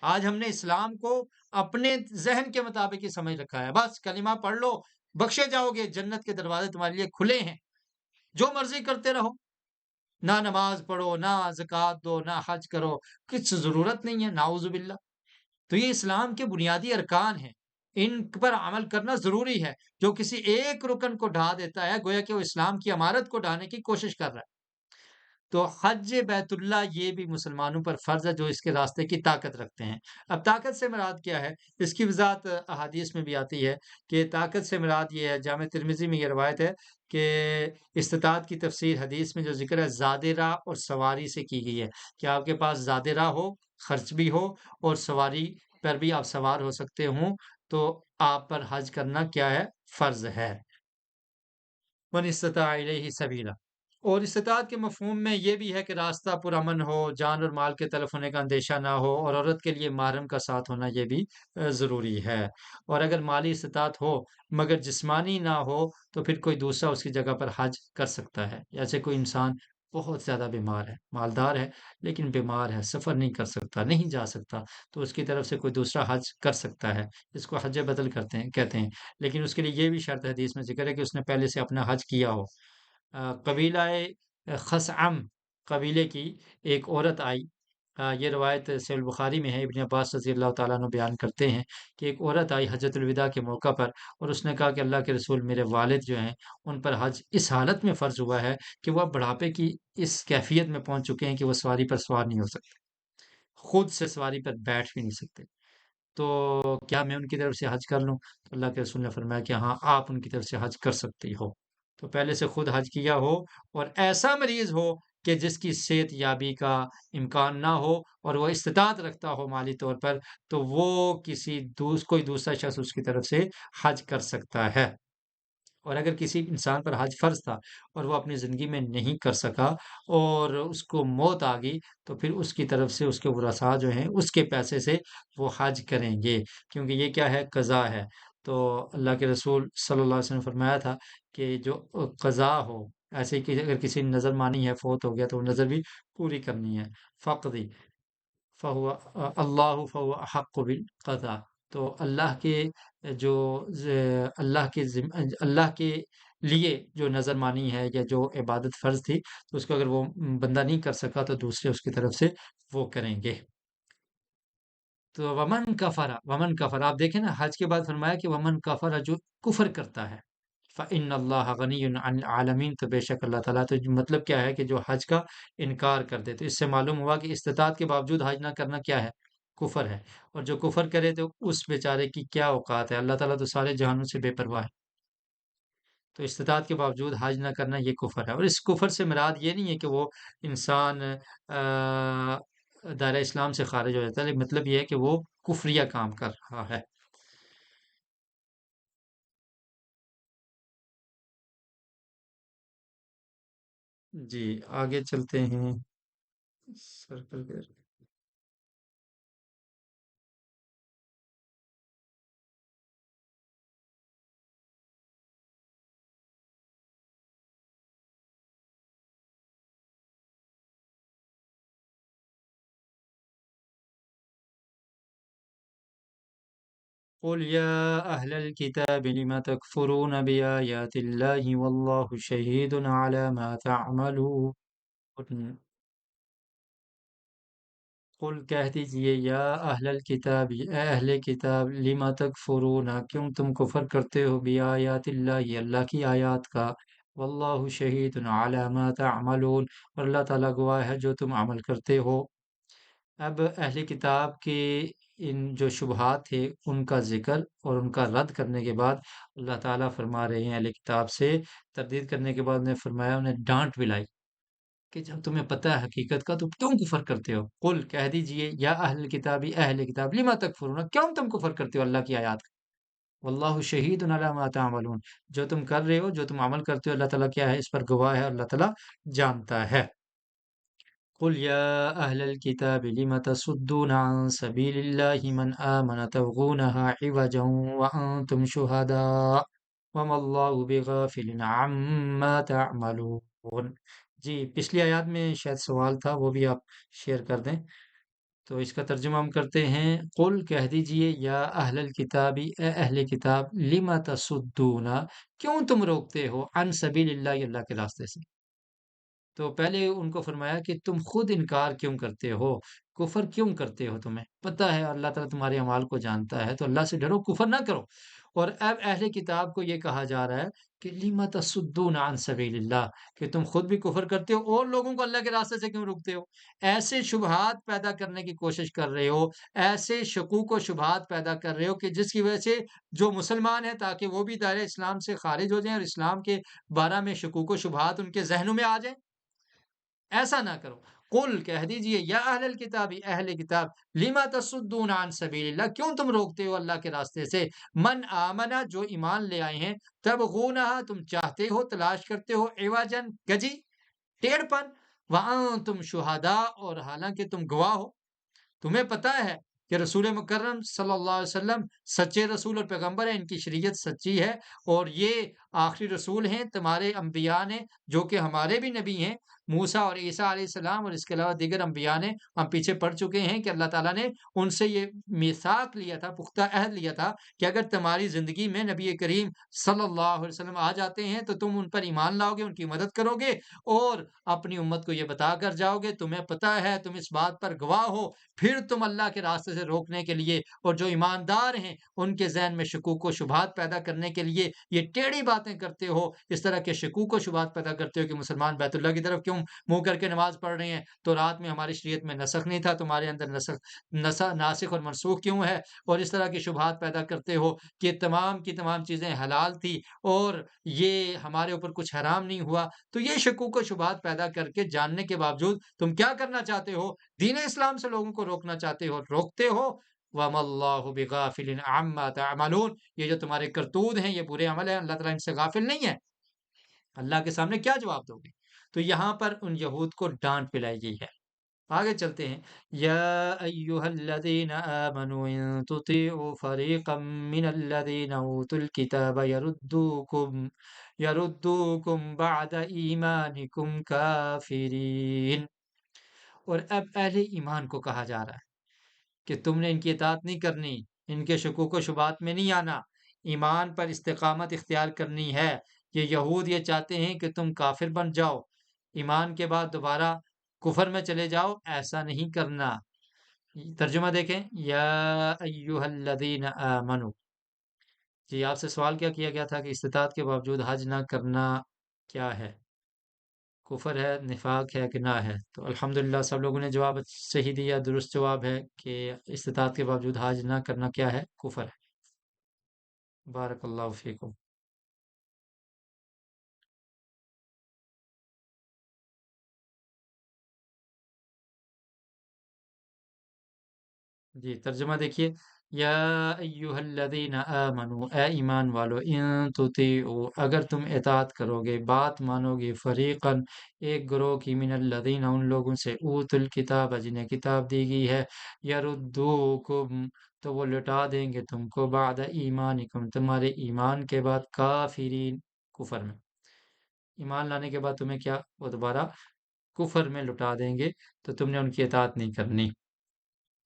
آج ہم نے اسلام کو اپنے ذہن کے مطابق ہی سمجھ رکھا ہے۔ بس کلمہ پڑھ لو، بخشے جاؤ گے، جنت کے دروازے تمہارے لیے کھلے ہیں، جو مرضی کرتے رہو، نہ نماز پڑھو، نہ زکوٰۃ دو، نہ حج کرو، کچھ ضرورت نہیں ہے، نعوذ باللہ۔ تو یہ اسلام کے بنیادی ارکان ہیں، ان پر عمل کرنا ضروری ہے۔ جو کسی ایک رکن کو ڈھا دیتا ہے، گویا کہ وہ اسلام کی عمارت کو ڈھانے کی کوشش کر رہا ہے۔ تو حج بیت اللہ یہ بھی مسلمانوں پر فرض ہے جو اس کے راستے کی طاقت رکھتے ہیں۔ اب طاقت سے مراد کیا ہے؟ اس کی وضاحت احادیث میں بھی آتی ہے کہ طاقت سے مراد یہ ہے، جامع ترمذی میں یہ روایت ہے کہ استطاعت کی تفسیر حدیث میں جو ذکر ہے زادِ راہ اور سواری سے کی گئی ہے، کہ آپ کے پاس زادِ راہ ہو، خرچ بھی ہو، اور سواری پر بھی آپ سوار ہو سکتے ہوں، تو آپ پر حج کرنا کیا ہے؟ فرض ہے۔ من استطاع الیہ سبیلا۔ اور استطاعت کے مفہوم میں یہ بھی ہے کہ راستہ پرامن ہو، جان اور مال کے تلف ہونے کا اندیشہ نہ ہو، اور عورت کے لیے محرم کا ساتھ ہونا یہ بھی ضروری ہے۔ اور اگر مالی استطاعت ہو مگر جسمانی نہ ہو تو پھر کوئی دوسرا اس کی جگہ پر حج کر سکتا ہے۔ جیسے کوئی انسان بہت زیادہ بیمار ہے، مالدار ہے لیکن بیمار ہے، سفر نہیں کر سکتا، نہیں جا سکتا، تو اس کی طرف سے کوئی دوسرا حج کر سکتا ہے۔ اس کو حج بدل کرتے ہیں کہتے ہیں، لیکن اس کے لیے یہ بھی شرط حدیث میں ذکر ہے کہ اس نے پہلے سے اپنا حج کیا ہو۔ قبیلہ خثعم قبیلے کی ایک عورت آئی، یہ روایت صحیح البخاری میں ہے، ابن عباس رضی اللہ تعالیٰ عنہ بیان کرتے ہیں کہ ایک عورت آئی حجۃ الوداع کے موقع پر، اور اس نے کہا کہ اللہ کے رسول، میرے والد جو ہیں ان پر حج اس حالت میں فرض ہوا ہے کہ وہ بڑھاپے کی اس کیفیت میں پہنچ چکے ہیں کہ وہ سواری پر سوار نہیں ہو سکتے، خود سے سواری پر بیٹھ بھی نہیں سکتے، تو کیا میں ان کی طرف سے حج کر لوں؟ تو اللہ کے رسول نے فرمایا کہ ہاں، آپ ان کی طرف سے حج کر سکتی ہو۔ تو پہلے سے خود حج کیا ہو، اور ایسا مریض ہو کہ جس کی صحت یابی کا امکان نہ ہو اور وہ استطاعت رکھتا ہو مالی طور پر، تو وہ کوئی دوسرا شخص اس کی طرف سے حج کر سکتا ہے۔ اور اگر کسی انسان پر حج فرض تھا اور وہ اپنی زندگی میں نہیں کر سکا اور اس کو موت آ گئی، تو پھر اس کی طرف سے اس کے ورثاء جو ہیں اس کے پیسے سے وہ حج کریں گے، کیونکہ یہ کیا ہے؟ قضا ہے۔ تو اللہ کے رسول صلی اللہ علیہ وسلم نے فرمایا تھا کہ جو قضا ہو، ایسے کہ اگر کسی نے نظر مانی ہے، فوت ہو گیا، تو وہ نظر بھی پوری کرنی ہے۔ فقدی فہو اللہ فہو احق بالقضاء۔ تو اللہ کے جو اللہ کے لیے جو نظر مانی ہے یا جو عبادت فرض تھی، تو اس کو اگر وہ بندہ نہیں کر سکا تو دوسرے اس کی طرف سے وہ کریں گے۔ تو ومن کفر آپ دیکھیں نا، حج کے بعد فرمایا کہ ومن کفر، جو کفر کرتا ہے، فإن اللہ غنی عن العالمین، تو بے شک اللہ تعالیٰ، تو مطلب کیا ہے کہ جو حج کا انکار کر دے، تو اس سے معلوم ہوا کہ استطاعت کے باوجود حج نہ کرنا کیا ہے؟ کفر ہے۔ اور جو کفر کرے تو اس بیچارے کی کیا اوقات ہے؟ اللہ تعالیٰ تو سارے جہانوں سے بے پرواہ ہے۔ تو استطاعت کے باوجود حج نہ کرنا یہ کفر ہے، اور اس کفر سے مراد یہ نہیں ہے کہ وہ انسان دائرہ اسلام سے خارج ہو جاتا ہے، لیکن مطلب یہ ہے کہ وہ کفریہ کام کر رہا ہے۔ جی، آگے چلتے ہیں۔ سرکل کے قل يا أهل الكتاب لم تكفرون بآيات الله والله شهيد على ما تعملون قل کہہ دیجئے یا اہل الکتاب، اے اہل کتاب، لما تکفرون، کیوں تم کفر کرتے ہو بیاات اللہ، اللہ کی آیات کا، واللہ شہید علی ما تعملون، اور اللہ تعالیٰ گواہ ہے جو تم عمل کرتے ہو۔ اب اہل کتاب کے ان جو شبہات تھے ان کا ذکر اور ان کا رد کرنے کے بعد اللہ تعالیٰ فرما رہے ہیں اہل کتاب سے تردید کرنے کے بعد انہیں فرمایا، انہیں ڈانٹ بھی لائی کہ جب تمہیں پتہ ہے حقیقت کا تو کیوں کفر کرتے ہو؟ قل کہہ دیجئے یا اہل کتابی، اہل کتاب، لما تکفرون، کیوں تم کفر کرتے ہو اللہ کی آیات کا؟ واللہ شہید علی ما تعملون، جو تم کر رہے ہو، جو تم عمل کرتے ہو، اللہ تعالیٰ کیا ہے، اس پر گواہ ہے، اللہ تعالیٰ جانتا ہے۔ قل يا أهل الكتاب لم تصدون عن سبيل الله من آمن تبغونها عوجا وأنتم شهداء وما الله بغافل عما تعملون۔ جی پچھلی آیات میں شاید سوال تھا، وہ بھی آپ شیئر کر دیں تو اس کا ترجمہ ہم کرتے ہیں۔ قل کہہ دیجئے یا اہل الکتابی، اے اہل کتاب، لم تصدون، کیوں تم روکتے ہو، عن سبیل اللہ، اللہ کے راستے سے۔ تو پہلے ان کو فرمایا کہ تم خود انکار کیوں کرتے ہو، کفر کیوں کرتے ہو، تمہیں پتہ ہے اللہ تعالیٰ تمہارے اعمال کو جانتا ہے، تو اللہ سے ڈرو، کفر نہ کرو۔ اور اب اہل کتاب کو یہ کہا جا رہا ہے کہ لِمَ تَصُدُّونَ عَن سَبِيلِ اللَّهِ، کہ تم خود بھی کفر کرتے ہو اور لوگوں کو اللہ کے راستے سے کیوں روکتے ہو، ایسے شبہات پیدا کرنے کی کوشش کر رہے ہو، ایسے شکوک و شبہات پیدا کر رہے ہو کہ جس کی وجہ سے جو مسلمان ہیں تاکہ وہ بھی دائرہ اسلام سے خارج ہو جائیں اور اسلام کے بارے میں شکوک و شبہات ان کے ذہنوں میں آ جائیں۔ ایسا نہ کرو۔ قل کہہ دیجئے یا اہل الکتاب، اہل کتاب، لما تصدون عن سبیل اللہ، کیوں تم روکتے ہو اللہ کے راستے سے، من آمنا، جو ایمان لے آئے ہیں، تبغونہا، تم چاہتے ہو، تلاش کرتے ہو، عوجن، گجی، ٹیڑھ پن، وانتم شہداء، اور حالانکہ تم گواہ ہو، تمہیں پتہ ہے کہ رسول مکرم صلی اللہ علیہ وسلم سچے رسول اور پیغمبر ہیں، ان کی شریعت سچی ہے اور یہ آخری رسول ہیں، تمہارے انبیاء نے، جو کہ ہمارے بھی نبی ہیں، موسیٰ اور عیسیٰ علیہ السلام، اور اس کے علاوہ دیگر انبیاء نے، ہم پیچھے پڑھ چکے ہیں کہ اللہ تعالیٰ نے ان سے یہ میثاق لیا تھا، پختہ عہد لیا تھا کہ اگر تمہاری زندگی میں نبی کریم صلی اللہ علیہ وسلم آ جاتے ہیں تو تم ان پر ایمان لاؤ گے، ان کی مدد کرو گے اور اپنی امت کو یہ بتا کر جاؤ گے، تمہیں پتہ ہے، تم اس بات پر گواہ ہو، پھر تم اللہ کے راستے سے روکنے کے لیے اور جو ایماندار ہیں ان کے ذہن میں شکوک و شبہات پیدا کرنے کے لیے یہ ٹیڑھی باتیں کرتے ہو، اس طرح کے شکوک و شبہات پیدا کرتے ہو کہ مسلمان بیت اللہ کی طرف کیوں منہ کر کے نماز پڑھ رہے ہیں، تو رات میں ہماری شریعت میں نسخ نہیں تھا، تمہارے اندر ناسخ اور منسوخ کیوں ہے، اور اس طرح کی شبہات پیدا کرتے ہو کہ تمام کی تمام چیزیں حلال تھی اور یہ ہمارے اوپر کچھ حرام نہیں ہوا، تو یہ شکوک و شبہات پیدا کر کے جاننے کے باوجود تم کیا کرنا چاہتے ہو، دین اسلام سے لوگوں کو روکنا چاہتے ہو، روکتے ہو۔ وَمَا اللَّهُ بِغَافِلٍ عَمَّا تَعْمَلُونَ، یہ جو تمہارے کرتوت ہیں، یہ برے عمل ہیں، اللہ تعالیٰ ان سے غافل نہیں ہے، اللہ کے سامنے کیا جواب دو گے؟ تو یہاں پر ان یہود کو ڈانٹ پلائی گئی ہے۔ آگے چلتے ہیں، یا ایہا الذین آمنوا ان تطیعوا فریقا من الذین اوتوا الکتاب یردوکم بعد ایمانکم کافرین۔ اور اب اہل ایمان کو کہا جا رہا ہے کہ تم نے ان کی اطاعت نہیں کرنی، ان کے شکوک و شبہات میں نہیں آنا، ایمان پر استقامت اختیار کرنی ہے۔ یہ یہود یہ چاہتے ہیں کہ تم کافر بن جاؤ، ایمان کے بعد دوبارہ کفر میں چلے جاؤ، ایسا نہیں کرنا۔ ترجمہ دیکھیں، یا ایہا الذین آمنو، جی آپ سے سوال کیا کیا گیا تھا کہ استطاعت کے باوجود حج نہ کرنا کیا ہے، کفر ہے، نفاق ہے، گناہ ہے؟ تو الحمدللہ سب لوگوں نے جواب صحیح دیا، درست جواب ہے کہ استطاعت کے باوجود حج نہ کرنا کیا ہے، کفر ہے۔ بارک اللہ فیکم۔ جی ترجمہ دیکھیے، یا ایہا الذین آمنو، اے ایمان والو، ان تطیعوا، اگر تم اطاعت کرو گے، بات مانو گے، فریقاً، ایک گروہ کی، من الذین، ان لوگوں سے، اوت الکتاب، جنہیں کتاب دی گئی ہے، یردوکم، تو وہ لٹا دیں گے تم کو، بعد ایمانکم، تمہارے ایمان کے بعد، کافرین، کفر میں، ایمان لانے کے بعد تمہیں کیا، وہ دوبارہ کفر میں لٹا دیں گے، تو تم نے ان کی اطاعت نہیں کرنی۔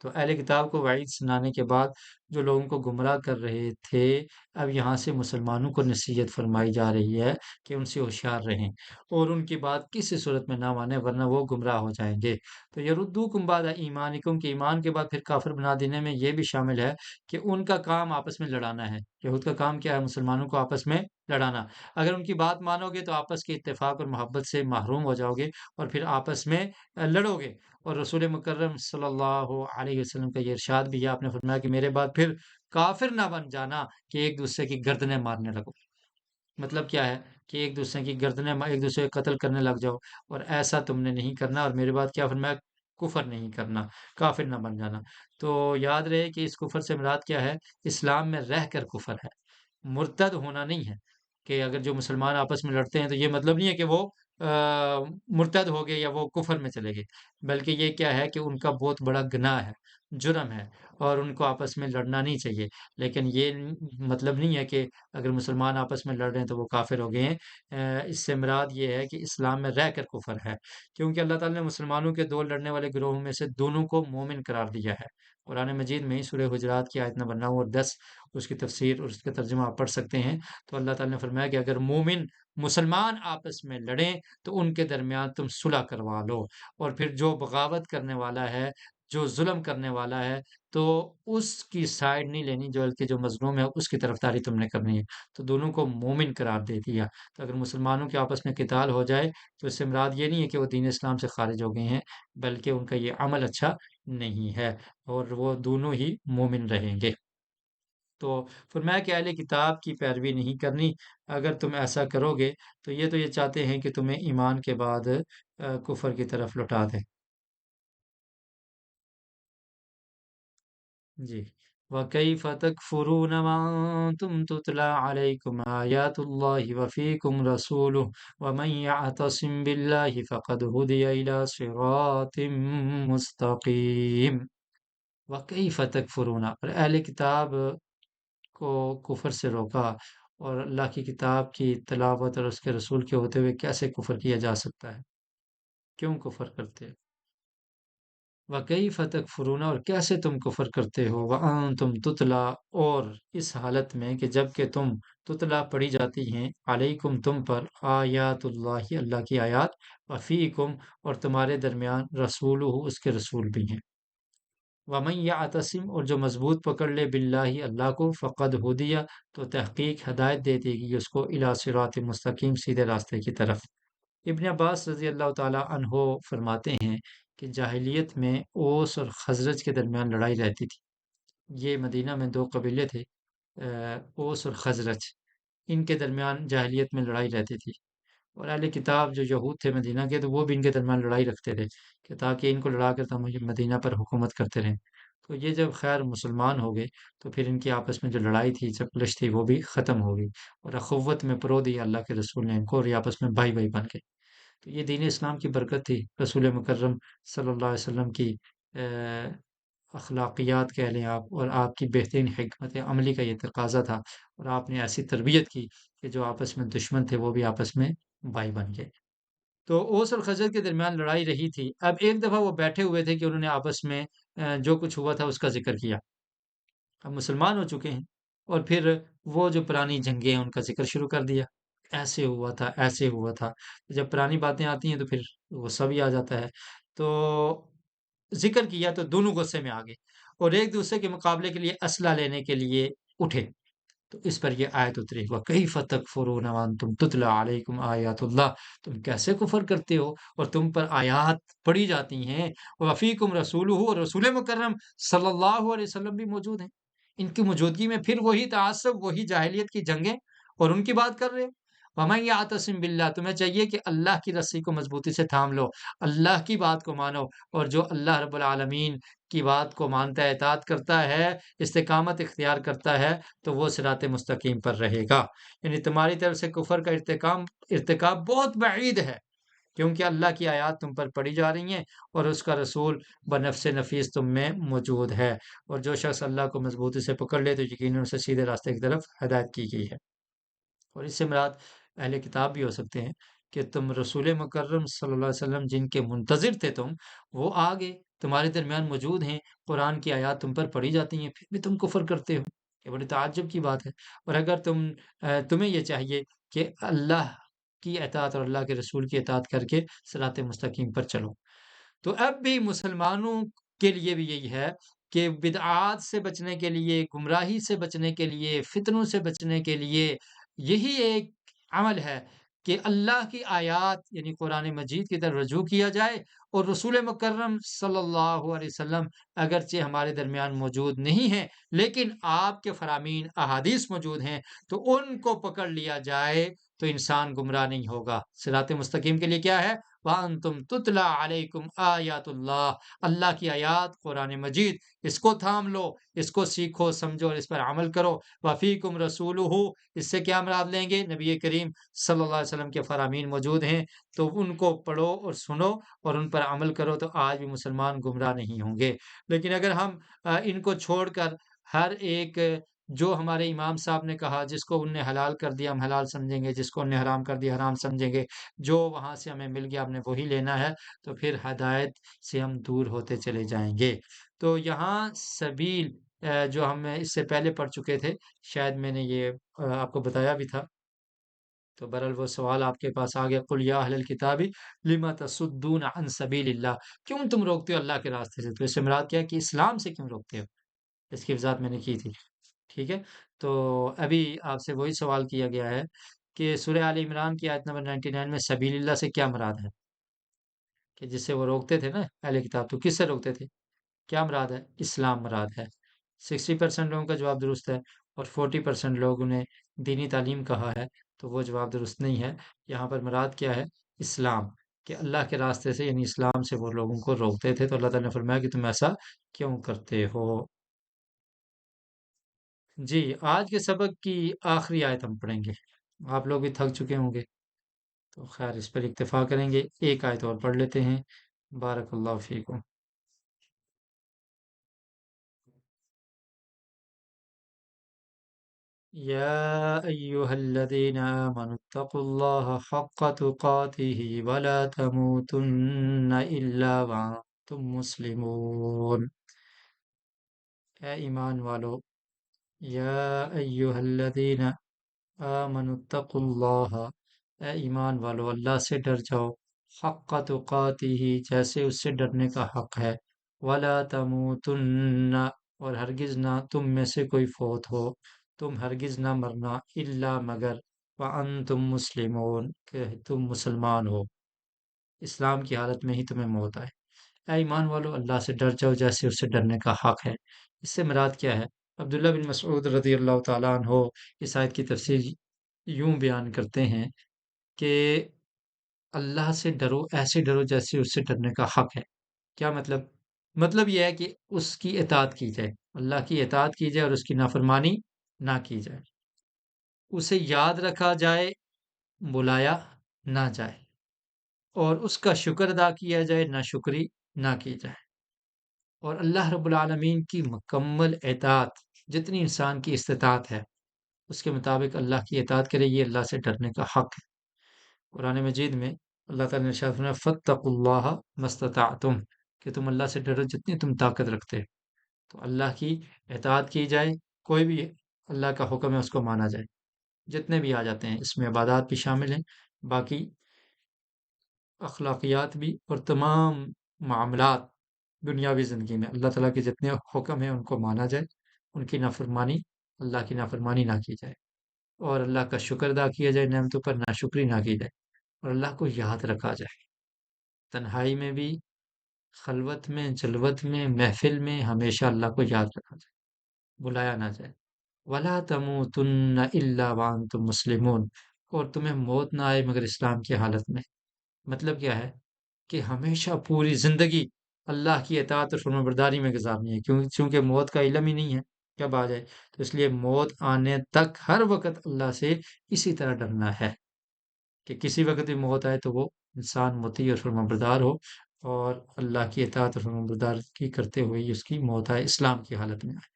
تو اہل کتاب کو وعید سنانے کے بعد جو لوگوں کو گمراہ کر رہے تھے، اب یہاں سے مسلمانوں کو نصیحت فرمائی جا رہی ہے کہ ان سے ہوشیار رہیں اور ان کی بات کسی صورت میں نہ مانیں، ورنہ وہ گمراہ ہو جائیں گے۔ تو یردوکم بعد ایمانکم، کہ ایمان کے بعد پھر کافر بنا دینے میں یہ بھی شامل ہے کہ ان کا کام آپس میں لڑانا ہے۔ یہود کا کام کیا ہے؟ مسلمانوں کو آپس میں لڑانا۔ اگر ان کی بات مانو گے تو آپس کے اتفاق اور محبت سے محروم ہو جاؤ گے اور پھر آپس میں لڑو گے۔ اور رسول مکرم صلی اللہ علیہ وسلم کا یہ ارشاد بھی ہے، آپ نے فرمایا کہ میرے بعد پھر کافر نہ بن جانا کہ ایک دوسرے کی گردنیں مارنے لگو۔ مطلب کیا ہے کہ ایک دوسرے کی گردنیں ایک دوسرے کو قتل کرنے لگ جاؤ، اور ایسا تم نے نہیں کرنا، اور میرے بعد کیا فرمایا؟ کفر نہیں کرنا، کافر نہ بن جانا۔ تو یاد رہے کہ اس کفر سے مراد کیا ہے؟ اسلام میں رہ کر کفر ہے، مرتد ہونا نہیں ہے۔ کہ اگر جو مسلمان آپس میں لڑتے ہیں تو یہ مطلب نہیں ہے کہ وہ مرتد ہو گئے یا وہ کفر میں چلے گئے، بلکہ یہ کیا ہے کہ ان کا بہت بڑا گناہ ہے، جرم ہے، اور ان کو آپس میں لڑنا نہیں چاہیے۔ لیکن یہ مطلب نہیں ہے کہ اگر مسلمان آپس میں لڑ رہے ہیں تو وہ کافر ہو گئے ہیں۔ اس سے مراد یہ ہے کہ اسلام میں رہ کر کفر ہے، کیونکہ اللہ تعالیٰ نے مسلمانوں کے دو لڑنے والے گروہوں میں سے دونوں کو مومن قرار دیا ہے۔ قرآن مجید میں ہی سورہ حجرات کی آیت نمبر 9 اور 10، اس کی تفسیر اور اس کا ترجمہ آپ پڑھ سکتے ہیں۔ تو اللہ تعالیٰ نے فرمایا کہ اگر مومن مسلمان آپس میں لڑیں تو ان کے درمیان تم صلح کروا لو، اور پھر جو بغاوت کرنے والا ہے، جو ظلم کرنے والا ہے، تو اس کی سائڈ نہیں لینی، جو بلکہ جو مظلوم ہے اس کی طرفداری تم نے کرنی ہے۔ تو دونوں کو مومن قرار دے دیا۔ تو اگر مسلمانوں کے آپس میں قتال ہو جائے تو اس سے مراد یہ نہیں ہے کہ وہ دین اسلام سے خارج ہو گئے ہیں، بلکہ ان کا یہ عمل اچھا نہیں ہے، اور وہ دونوں ہی مومن رہیں گے۔ تو فرمایا کہ اہل کتاب کی پیروی نہیں کرنی۔ اگر تم ایسا کرو گے تو یہ چاہتے ہیں کہ تمہیں ایمان کے بعد کفر کی طرف لوٹا دیں۔ جی۔ وَكَيْفَ تَكْفُرُونَ وَأَنْتُمْ تُتْلَى عَلَيْكُمْ آيَاتُ اللَّهِ وَفِيكُمْ رَسُولُهُ وَمَنْ يَعْتَصِمْ بِاللَّهِ فَقَدْ هُدِيَ إِلَى صِرَاطٍ مُسْتَقِيمٍ۔ وَكَيْفَ تَكْفُرُونَ، اور اہل کتاب کو کفر سے روکا، اور اللہ کی کتاب کی تلاوت اور اس کے رسول کے ہوتے ہوئے کیسے کفر کیا جا سکتا ہے؟ کیوں کفر کرتے؟ وَكَيْفَ تَكْفُرُونَ، اور کیسے تم کفر کرتے ہو؟ وَأَنْتُمْ تُتْلَى، اور اس حالت میں کہ جب کہ تم تتلا پڑھی جاتی ہیں، علیکم تم پر، آیات اللہ اللہ کی آیات، وفیکم اور تمہارے درمیان، رسولہ اس کے رسول بھی ہیں۔ وَمَن يَعْتَصِم، اور جو مضبوط پکڑ لے، باللہ اللہ کو، فقد ہدیہ تو تحقیق ہدایت دے دے گی اس کو، الی صراط مستقیم سیدھے راستے کی طرف۔ ابن عباس رضی اللہ تعالی عنہ فرماتے ہیں کہ جاہلیت میں اوس اور خزرج کے درمیان لڑائی رہتی تھی۔ یہ مدینہ میں دو قبیلے تھے، اوس اور خزرج، ان کے درمیان جاہلیت میں لڑائی رہتی تھی۔ اور اہل کتاب جو یہود تھے مدینہ کے، تو وہ بھی ان کے درمیان لڑائی رکھتے تھے کہ تاکہ ان کو لڑا کر تم مدینہ پر حکومت کرتے رہیں۔ تو یہ جب خیر مسلمان ہو گئے تو پھر ان کی آپس میں جو لڑائی تھی، چپلش تھی، وہ بھی ختم ہو گئی، اور اخوت میں پرو دیا اللہ کے رسول نے ان کو، اور یہ آپس میں بھائی بھائی بن گئے۔ تو یہ دین اسلام کی برکت تھی، رسول مکرم صلی اللہ علیہ وسلم کی اخلاقیات کہہ لیں آپ، اور آپ کی بہترین حکمت عملی کا یہ تقاضا تھا، اور آپ نے ایسی تربیت کی کہ جو آپس میں دشمن تھے وہ بھی آپس میں بھائی بن گئے۔ تو اوس اور خزرج کے درمیان لڑائی رہی تھی۔ اب ایک دفعہ وہ بیٹھے ہوئے تھے کہ انہوں نے آپس میں جو کچھ ہوا تھا اس کا ذکر کیا۔ اب مسلمان ہو چکے ہیں، اور پھر وہ جو پرانی جنگیں ہیں ان کا ذکر شروع کر دیا، ایسے ہوا تھا، ایسے ہوا تھا۔ جب پرانی باتیں آتی ہیں تو پھر غصہ بھی آ جاتا ہے۔ تو ذکر کیا تو دونوں غصے میں آ گئے، اور ایک دوسرے کے مقابلے کے لیے اسلحہ لینے کے لیے اٹھے۔ تو اس پر یہ آیت اتری، وَكَيْفَ تَكْفُرُونَ وَأَنْتُمْ تُتْلَى عَلَيْكُمْ آيَاتُ اللَّهِ، تم کیسے کفر کرتے ہو اور تم پر آیات پڑھی جاتی ہیں، وَفِيكُمْ رَسُولُهُ، اور رسول مکرم صلی اللہ علیہ وسلم بھی موجود ہیں۔ ان کی موجودگی میں پھر وہی تعصب، وہی جاہلیت کی جنگیں، اور ان کی بات کر رہے ہو۔ وَمَن يَعْتَصِم بِاللَّهِ، تمہیں چاہیے کہ اللہ کی رسی کو مضبوطی سے تھام لو، اللہ کی بات کو مانو، اور جو اللہ رب العالمین کی بات کو مانتا ہے، اطاعت کرتا ہے، استقامت اختیار کرتا ہے، تو وہ صراط مستقیم پر رہے گا۔ یعنی تمہاری طرف سے کفر کا ارتکاب بہت بعید ہے، کیونکہ اللہ کی آیات تم پر پڑھی جا رہی ہیں، اور اس کا رسول بنفس نفیس تم میں موجود ہے، اور جو شخص اللہ کو مضبوطی سے پکڑ لے تو یقیناً اسے سیدھے راستے کی طرف ہدایت کی گئی ہے۔ اور اس سے مراد اہل کتاب بھی ہو سکتے ہیں کہ تم رسول مکرم صلی اللہ علیہ وسلم جن کے منتظر تھے تم، وہ آ گئے، تمہارے درمیان موجود ہیں، قرآن کی آیات تم پر پڑھی جاتی ہیں، پھر بھی تم کفر کرتے ہو۔ یہ بڑی تعجب کی بات ہے۔ اور اگر تمہیں یہ چاہیے کہ اللہ کی اطاعت اور اللہ کے رسول کی اطاعت کر کے صراط مستقیم پر چلو، تو اب بھی مسلمانوں کے لیے بھی یہی ہے کہ بدعات سے بچنے کے لیے، گمراہی سے بچنے کے لیے، فتنوں سے بچنے کے لیے یہی ایک عمل ہے کہ اللہ کی آیات یعنی قرآن مجید کی طرف رجوع کیا جائے، اور رسول مکرم صلی اللہ علیہ وسلم اگرچہ ہمارے درمیان موجود نہیں ہیں، لیکن آپ کے فرامین احادیث موجود ہیں، تو ان کو پکڑ لیا جائے تو انسان گمراہ نہیں ہوگا۔ صراط مستقیم کے لیے کیا ہے؟ وَأَنْتُمْ تُتْلَى عَلَيْكُمْ آیات اللہ، اللہ کی آیات قرآن مجید، اس کو تھام لو، اس کو سیکھو سمجھو اور اس پر عمل کرو۔ وَفِيكُمْ رَسُولُهُ، اس سے کیا مراد لیں گے؟ نبی کریم صلی اللہ علیہ وسلم کے فرامین موجود ہیں، تو ان کو پڑھو اور سنو اور ان پر عمل کرو، تو آج بھی مسلمان گمراہ نہیں ہوں گے۔ لیکن اگر ہم ان کو چھوڑ کر ہر ایک جو ہمارے امام صاحب نے کہا، جس کو ان نے حلال کر دیا ہم حلال سمجھیں گے، جس کو ان نے حرام کر دیا حرام سمجھیں گے، جو وہاں سے ہمیں مل گیا ہم نے وہی لینا ہے، تو پھر ہدایت سے ہم دور ہوتے چلے جائیں گے۔ تو یہاں سبیل جو ہم اس سے پہلے پڑھ چکے تھے، شاید میں نے یہ آپ کو بتایا بھی تھا، تو برحال وہ سوال آپ کے پاس آ گیا، قل یا اہل الکتاب لم تصدون عن سبیل اللہ، کیوں تم روکتے ہو اللہ کے راستے سے؟ تو اس سے مراد کیا ہے کہ اسلام سے کیوں روکتے ہو؟ اس کی وضاحت میں نے کی تھی، ٹھیک ہے؟ تو ابھی آپ سے وہی سوال کیا گیا ہے کہ سورہ آل عمران کی آیت نمبر 99 میں سبیل اللہ سے کیا مراد ہے؟ کہ جس سے وہ روکتے تھے نا اہل کتاب، تو کس سے روکتے تھے؟ کیا مراد ہے؟ اسلام مراد ہے۔ 60% لوگوں کا جواب درست ہے، اور 40% لوگوں نے دینی تعلیم کہا ہے، تو وہ جواب درست نہیں ہے۔ یہاں پر مراد کیا ہے؟ اسلام، کہ اللہ کے راستے سے یعنی اسلام سے وہ لوگوں کو روکتے تھے، تو اللہ تعالیٰ نے فرمایا کہ تم ایسا کیوں کرتے ہو؟ جی، آج کے سبق کی آخری آیت ہم پڑھیں گے، آپ لوگ بھی تھک چکے ہوں گے، تو خیر اس پر اکتفا کریں گے، ایک آیت اور پڑھ لیتے ہیں۔ بارک اللہ فیکم۔ يا أيها الذين آمنوا اتقوا الله حق تقاته ولا تموتن إلا وأنتم مسلمون۔ اے ایمان والو، یا ایها الذین آمنوا اتقوا اللہ، اے ایمان والو اللہ سے ڈر جاؤ، حق تقاتہ، جیسے اس سے ڈرنے کا حق ہے، ولا تموتن، اور ہرگز نہ تم میں سے کوئی فوت ہو، تم ہرگز نہ مرنا، الا مگر، وانتم مسلمون، کہ تم مسلمان ہو، اسلام کی حالت میں ہی تمہیں موت آئے۔ اے ایمان والو اللہ سے ڈر جاؤ جیسے اس سے ڈرنے کا حق ہے۔ اس سے مراد کیا ہے؟ عبداللہ بن مسعود رضی اللہ تعالیٰ عنہ اس آیت کی تفسیر یوں بیان کرتے ہیں کہ اللہ سے ڈرو، ایسے ڈرو جیسے اس سے ڈرنے کا حق ہے۔ کیا مطلب؟ مطلب یہ ہے کہ اس کی اطاعت کی جائے، اللہ کی اطاعت کی جائے اور اس کی نافرمانی نہ کی جائے، اسے یاد رکھا جائے، بلایا نہ جائے، اور اس کا شکر ادا کیا جائے، نہ شکری نہ کی جائے، اور اللہ رب العالمین کی مکمل اطاعت، جتنی انسان کی استطاعت ہے اس کے مطابق اللہ کی اطاعت کرے، یہ اللہ سے ڈرنے کا حق ہے۔ قرآن مجید میں اللہ تعالیٰ نے ارشاد فرمایا فاتقوا اللہ ما استطعتم، کہ تم اللہ سے ڈرو جتنی تم طاقت رکھتے ہو۔ تو اللہ کی اطاعت کی جائے، کوئی بھی اللہ کا حکم ہے اس کو مانا جائے، جتنے بھی آ جاتے ہیں، اس میں عبادات بھی شامل ہیں، باقی اخلاقیات بھی، اور تمام معاملات دنیاوی زندگی میں اللہ تعالیٰ کے جتنے حکم ہیں ان کو مانا جائے، ان کی نافرمانی، اللہ کی نافرمانی نہ کی جائے، اور اللہ کا شکر ادا کیا جائے، نعمتوں پر ناشکری نہ کی جائے، اور اللہ کو یاد رکھا جائے، تنہائی میں بھی، خلوت میں، جلوت میں، محفل میں، ہمیشہ اللہ کو یاد رکھا جائے، بلایا نہ جائے۔ وَلَا تَمُوتُنَّ إِلَّا وَأَنْتُمْ مُسْلِمُونَ، اور تمہیں موت نہ آئے مگر اسلام کی حالت میں۔ مطلب کیا ہے؟ کہ ہمیشہ پوری زندگی اللہ کی اطاعت اور فرمانبرداری میں گزارنی ہے، چونکہ موت کا علم ہی نہیں ہے کب آ جائے، تو اس لیے موت آنے تک ہر وقت اللہ سے اسی طرح ڈرنا ہے کہ کسی وقت بھی موت آئے تو وہ انسان مطیع اور فرمانبردار ہو، اور اللہ کی اطاعت اور فرمانبردار کی کرتے ہوئے ہی اس کی موت آئے، اسلام کی حالت میں آئے۔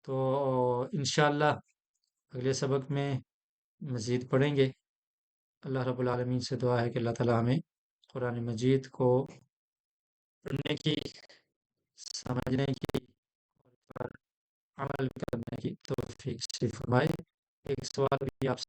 تو انشاءاللہ اگلے سبق میں مزید پڑھیں گے۔ اللہ رب العالمین سے دعا ہے کہ اللہ تعالی ہمیں قرآن مجید کو پڑھنے کی، سمجھنے کی اور پر عمل کرنے کی توفیق نصیب فرمائے۔ ایک سوال بھی آپ